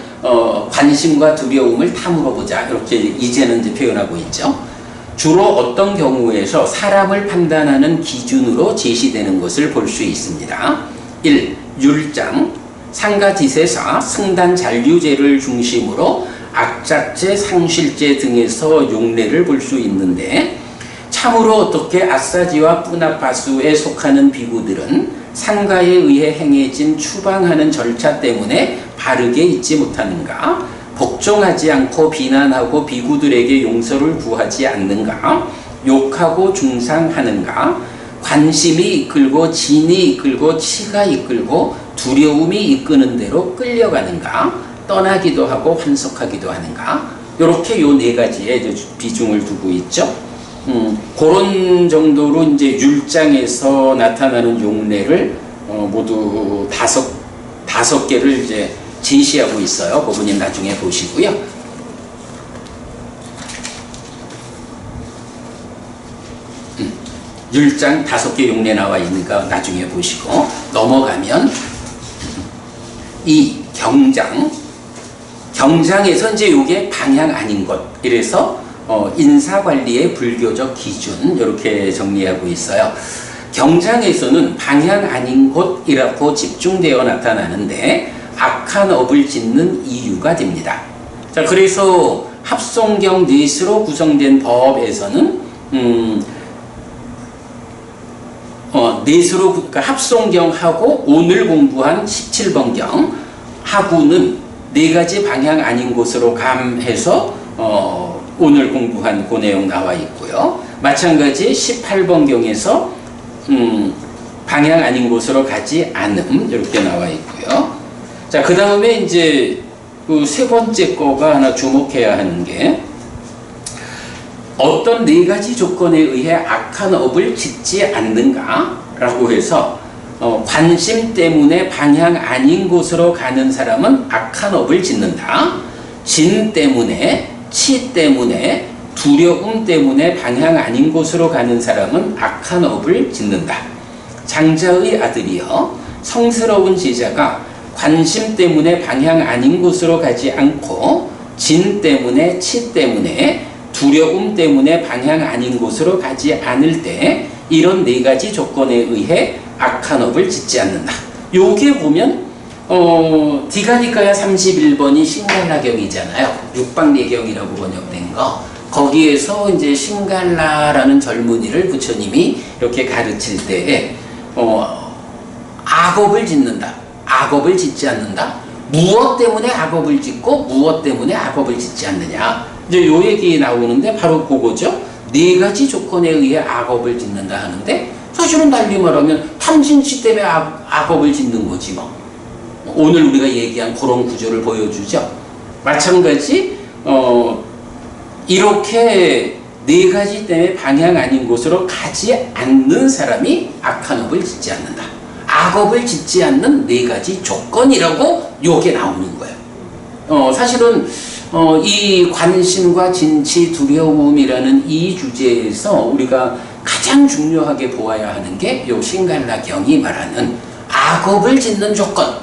관심과 두려움을 탐으로 보자, 이렇게 이제는 이제 표현하고 있죠. 주로 어떤 경우에서 사람을 판단하는 기준으로 제시되는 것을 볼 수 있습니다. 1. 율장, 상가지세사, 승단 잔류제를 중심으로 악작제, 상실제 등에서 용례를 볼 수 있는데, 참으로 어떻게 아싸지와 뿌나파수에 속하는 비구들은 상가에 의해 행해진 추방하는 절차 때문에 바르게 잊지 못하는가? 복종하지 않고 비난하고 비구들에게 용서를 구하지 않는가? 욕하고 중상하는가? 관심이 이끌고 진이 이끌고 치가 이끌고 두려움이 이끄는 대로 끌려가는가? 떠나기도 하고 환속하기도 하는가? 이렇게 요 네 가지의 비중을 두고 있죠. 그런 정도로 이제 율장에서 나타나는 용례를 모두 다섯 개를 이제 제시하고 있어요. 그분님 나중에 보시고요. 율장 5개 용례 나와 있으니까 나중에 보시고, 넘어가면 이 경장에서 이제 요게 방향 아닌 것, 이래서 인사관리의 불교적 기준, 이렇게 정리하고 있어요. 경장에서는 방향 아닌 곳이라고 집중되어 나타나는데 악한 업을 짓는 이유가 됩니다. 자, 그래서 합송경 넷으로 구성된 법에서는 넷으로, 그러니까 합송경하고 오늘 공부한 17번경 하고는 네 가지 방향 아닌 곳으로 감해서 오늘 공부한 그 내용 나와 있고요. 마찬가지 18번경에서 방향 아닌 곳으로 가지 않음, 이렇게 나와 있고요. 자, 그 다음에 이제 그 세 번째 거가 하나 주목해야 하는 게, 어떤 네 가지 조건에 의해 악한 업을 짓지 않는가 라고 해서 관심 때문에 방향 아닌 곳으로 가는 사람은 악한 업을 짓는다. 진 때문에, 치 때문에, 두려움 때문에 방향 아닌 곳으로 가는 사람은 악한 업을 짓는다. 장자의 아들이여, 성스러운 제자가 관심 때문에 방향 아닌 곳으로 가지 않고 진 때문에, 치 때문에, 두려움 때문에 방향 아닌 곳으로 가지 않을 때 이런 네 가지 조건에 의해 악한 업을 짓지 않는다. 요게 보면 디가니카야 31번이 신갈라경이잖아요. 육박내경이라고 번역된 거. 거기에서 이제 신갈라라는 젊은이를 부처님이 이렇게 가르칠 때에 악업을 짓는다. 악업을 짓지 않는다. 무엇 때문에 악업을 짓고 무엇 때문에 악업을 짓지 않느냐. 이제 요 얘기 나오는데 바로 그거죠. 네 가지 조건에 의해 악업을 짓는다 하는데, 사실은 달리 말하면 탐진치 때문에 악업을 짓는 거지 뭐. 오늘 우리가 얘기한 그런 구조를 보여주죠. 마찬가지 이렇게 네 가지 때문에 방향 아닌 곳으로 가지 않는 사람이 악한 업을 짓지 않는다. 악업을 짓지 않는 네 가지 조건이라고 요게 나오는 거예요. 사실은 이 관심과 진치, 두려움이라는 이 주제에서 우리가 가장 중요하게 보아야 하는 게 요 신갈라경이 말하는 악업을 짓는 조건,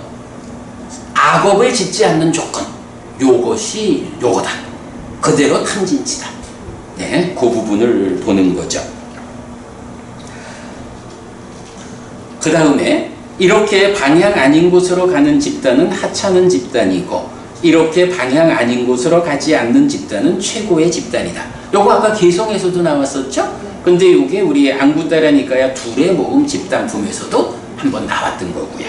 악업을 짓지 않는 조건, 요것이 요거다. 그대로 탐진치다. 네, 그 부분을 보는 거죠. 그 다음에 이렇게 방향 아닌 곳으로 가는 집단은 하찮은 집단이고, 이렇게 방향 아닌 곳으로 가지 않는 집단은 최고의 집단이다. 요거 아까 개성에서도 나왔었죠? 근데 이게 우리 안구따라니까야 둘의 모음 집단품에서도 한번 나왔던 거고요.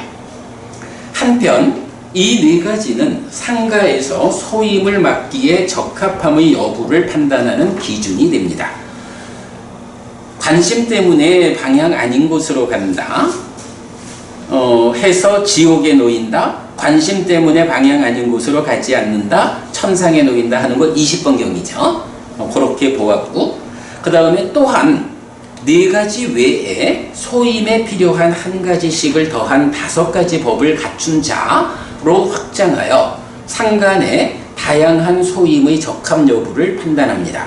한편 이 네 가지는 상가에서 소임을 맡기에 적합함의 여부를 판단하는 기준이 됩니다. 관심 때문에 방향 아닌 곳으로 간다 해서 지옥에 놓인다. 관심 때문에 방향 아닌 곳으로 가지 않는다. 천상에 놓인다 하는 건 20번경이죠. 그렇게 보았고, 그 다음에 또한 네 가지 외에 소임에 필요한 한 가지씩을 더한 5가지 법을 갖춘 자로 확장하여 상간의 다양한 소임의 적합 여부를 판단합니다.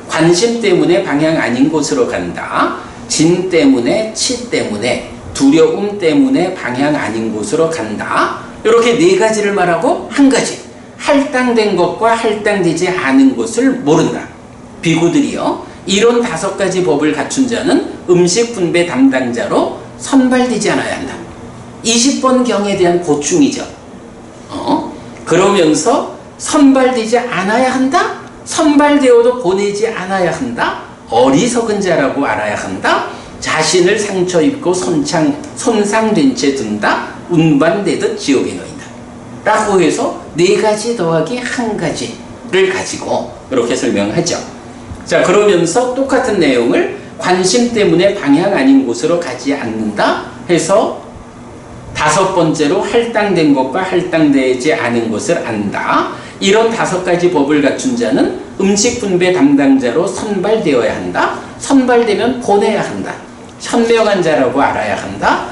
관심 때문에 방향 아닌 곳으로 간다. 진 때문에, 치 때문에, 두려움 때문에 방향 아닌 곳으로 간다. 이렇게 네 가지를 말하고 한 가지. 할당된 것과 할당되지 않은 것을 모른다. 비구들이요. 이런 5가지 법을 갖춘 자는 음식 분배 담당자로 선발되지 않아야 한다. 20번 경에 대한 고충이죠. 그러면서 선발되지 않아야 한다? 선발되어도 보내지 않아야 한다? 어리석은 자라고 알아야 한다? 자신을 상처 입고 손상된 채 둔다? 운반되듯 지옥에 놓인다. 라고 해서 4가지 더하기 1가지를 가지고 이렇게 설명하죠. 자, 그러면서 똑같은 내용을 관심 때문에 방향 아닌 곳으로 가지 않는다 해서 5번째로 할당된 것과 할당되지 않은 것을 안다. 이런 5가지 법을 갖춘 자는 음식 분배 담당자로 선발되어야 한다. 선발되면 보내야 한다. 현명한 자라고 알아야 한다.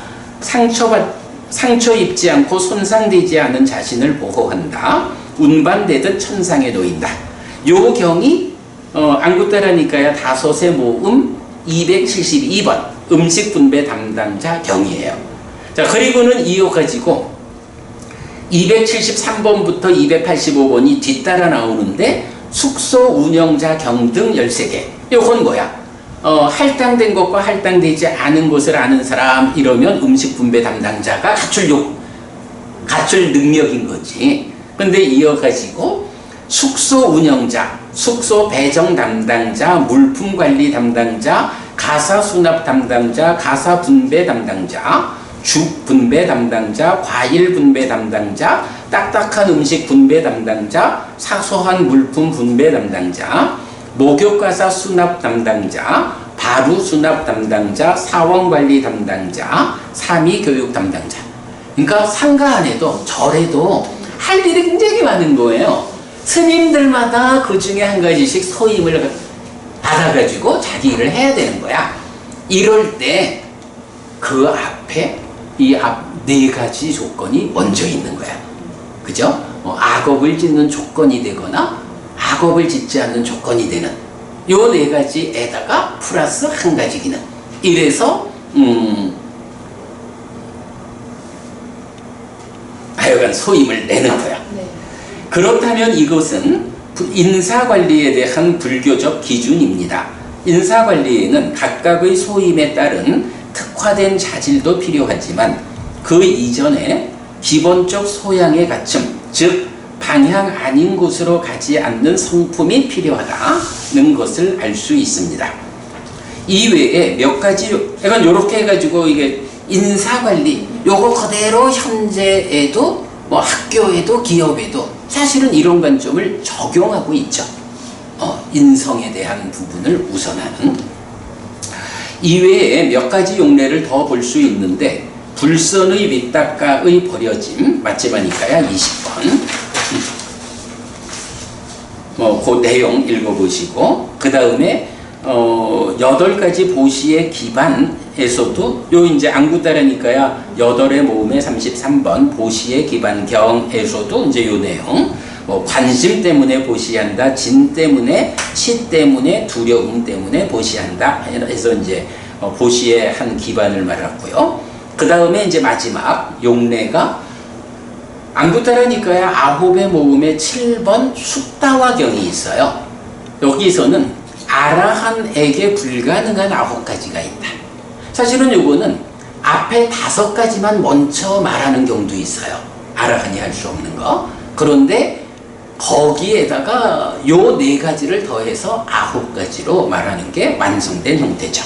상처 입지 않고 손상되지 않은 자신을 보호한다. 운반되듯 천상에 놓인다. 요 경이 안구따라니까야 다섯의 모음 272번 음식 분배 담당자 경이에요. 자, 그리고는 이어가지고 273번부터 285번이 뒤따라 나오는데 숙소 운영자 경 등 13개. 요건 뭐야? 할당된 것과 할당되지 않은 것을 아는 사람, 이러면 음식 분배 담당자가 갖출 능력인 거지. 근데 이어가지고 숙소 운영자, 숙소 배정 담당자, 물품 관리 담당자, 가사 수납 담당자, 가사 분배 담당자, 죽 분배 담당자, 과일 분배 담당자, 딱딱한 음식 분배 담당자, 사소한 물품 분배 담당자, 목욕가사 수납 담당자, 바루 수납 담당자, 사원관리 담당자, 사미 교육 담당자. 그러니까 상가 안에도 절에도 할 일이 굉장히 많은 거예요. 스님들마다 그 중에 한 가지씩 소임을 받아가지고 자기 일을 해야 되는 거야. 이럴 때 그 앞에 이 앞 4가지 조건이 먼저 있는 거야. 그죠? 악업을 짓는 조건이 되거나 악업을 짓지 않는 조건이 되는 요 4가지에다가 플러스 1가지 기능. 이래서 하여간 소임을 내는 거야. 네. 그렇다면 이것은 인사관리에 대한 불교적 기준입니다. 인사관리에는 각각의 소임에 따른 특화된 자질도 필요하지만 그 이전에 기본적 소양의 갖춤, 즉 방향 아닌 곳으로 가지 않는 성품이 필요하다는 것을 알 수 있습니다. 이외에 몇 가지, 약간 요렇게 해가지고 이게 인사관리, 요거 그대로 현재에도 뭐 학교에도 기업에도 사실은 이런 관점을 적용하고 있죠. 인성에 대한 부분을 우선하는. 이외에 몇 가지 용례를 더 볼 수 있는데 불선의 밑닦아의 버려짐 맞지마니까야 20번. 그 내용 읽어보시고 그 다음에 8가지 보시의 기반에서도 요 이제 안구따라니까야 8의 모음에 33번 보시의 기반 경에서도 이제 요 내용 관심 때문에 보시한다, 진 때문에, 치 때문에, 두려움 때문에 보시한다 해서 이제 보시의 한 기반을 말했고요. 그 다음에 이제 마지막 용례가 안구따라니까야 9의 모음에 7번 숙다화경이 있어요. 여기서는 아라한에게 불가능한 9가지가 있다. 사실은 요거는 앞에 5가지만 먼저 말하는 경우도 있어요. 아라한이 할 수 없는 거. 그런데 거기에다가 요 4가지를 더해서 9가지로 말하는 게 완성된 형태죠.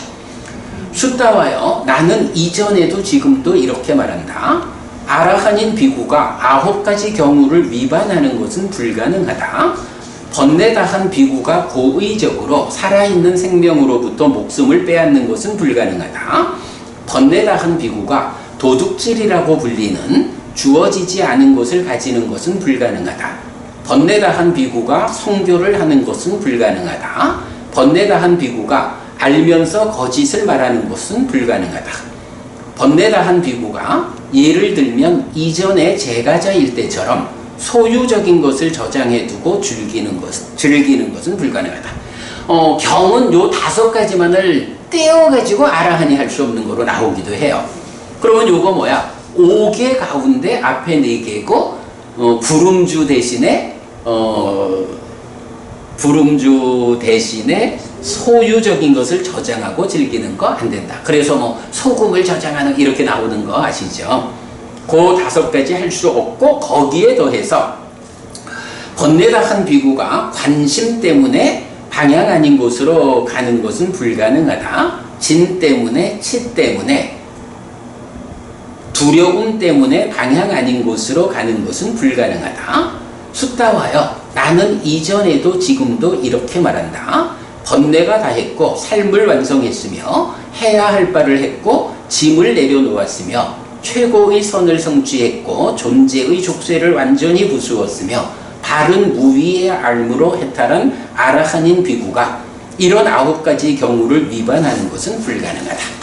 숫다와요. 나는 이전에도 지금도 이렇게 말한다. 아라한인 비구가 9가지 경우를 위반하는 것은 불가능하다. 번뇌다한 비구가 고의적으로 살아있는 생명으로부터 목숨을 빼앗는 것은 불가능하다. 번뇌다한 비구가 도둑질이라고 불리는 주어지지 않은 것을 가지는 것은 불가능하다. 번뇌다한 비구가 성교를 하는 것은 불가능하다. 번뇌다한 비구가 알면서 거짓을 말하는 것은 불가능하다. 번뇌다한 비구가 예를 들면 이전의 제가자일 때처럼 소유적인 것을 저장해두고 즐기는 것은 불가능하다. 경은 요 5가지만을 떼어가지고 아라하니 할 수 없는 거로 나오기도 해요. 그러면 요거 뭐야? 5개 가운데 앞에 4개고 부름주 대신에 소유적인 것을 저장하고 즐기는 거 안 된다. 그래서 뭐 소금을 저장하는 이렇게 나오는 거 아시죠? 그 5가지 할 수 없고 거기에 더해서 번뇌다 한 비구가 관심 때문에 방향 아닌 곳으로 가는 것은 불가능하다. 진 때문에 치 때문에 두려움 때문에 방향 아닌 곳으로 가는 것은 불가능하다. 숫다와요. 나는 이전에도 지금도 이렇게 말한다. 번뇌가 다 했고 삶을 완성했으며 해야 할 바를 했고 짐을 내려놓았으며 최고의 선을 성취했고 존재의 족쇄를 완전히 부수었으며 바른 무위의 알무로 해탈한 아라한인 비구가 이런 9가지 경우를 위반하는 것은 불가능하다.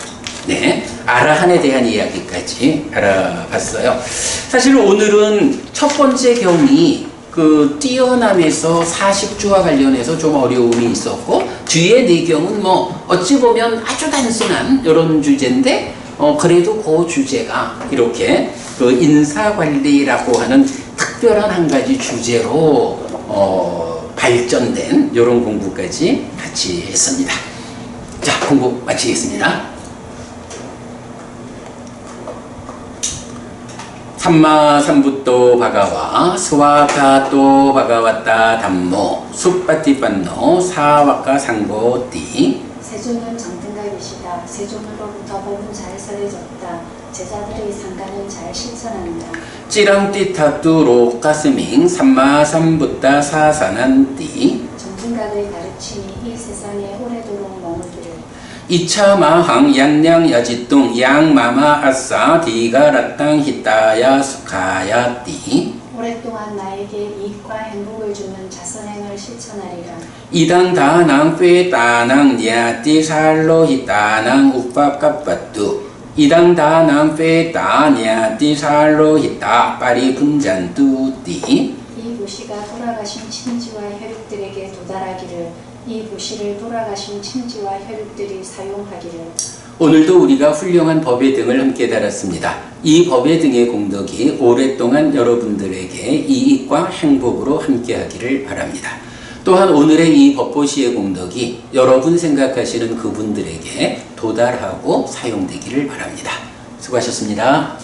네, 아라한에 대한 이야기까지 알아봤어요. 사실 오늘은 첫 번째 경이 그 뛰어남에서 40주와 관련해서 좀 어려움이 있었고 뒤에 4경은 뭐 어찌 보면 아주 단순한 이런 주제인데 그래도 그 주제가 이렇게 그 인사관리라고 하는 특별한 한 가지 주제로 발전된 이런 공부까지 같이 했습니다. 자, 공부 마치겠습니다. 삼마삼부토 바가와 스와가토 바가와타 담모 숫바티판노 사와카 상고띠 세존은 정등각이시다. 세존으로부터 법은 잘 설해졌다. 제자들의 상가는 잘 실천한다. 찌랑띠타뚜 로카스밍 삼마삼부타 사사난띠 정등각의 가르침이 이 세상에 오래도록 머물기를. 이차마항 양양야지뚱 양마마 아싸 디가라땅 히타야 수카야띠 오랫동안 나에게 이익과 행복을 주는 자선행을 실천하리라. 이당 다낭 페다낭 니아띠 살로 히타낭 우빠까빠뚜 이당 다낭 페다 니아띠 살로 히타 빠리 분잔뚜띠 이 부시가 돌아가신 친지와 혈육들에게 도달하기를. 이 부시를 돌아가신 친지와 혈육들이 사용하기를. 오늘도 우리가 훌륭한 법의 등을 함께 달았습니다. 이 법의 등의 공덕이 오랫동안 여러분들에게 이익과 행복으로 함께하기를 바랍니다. 또한 오늘의 이 법보시의 공덕이 여러분 생각하시는 그분들에게 도달하고 사용되기를 바랍니다. 수고하셨습니다.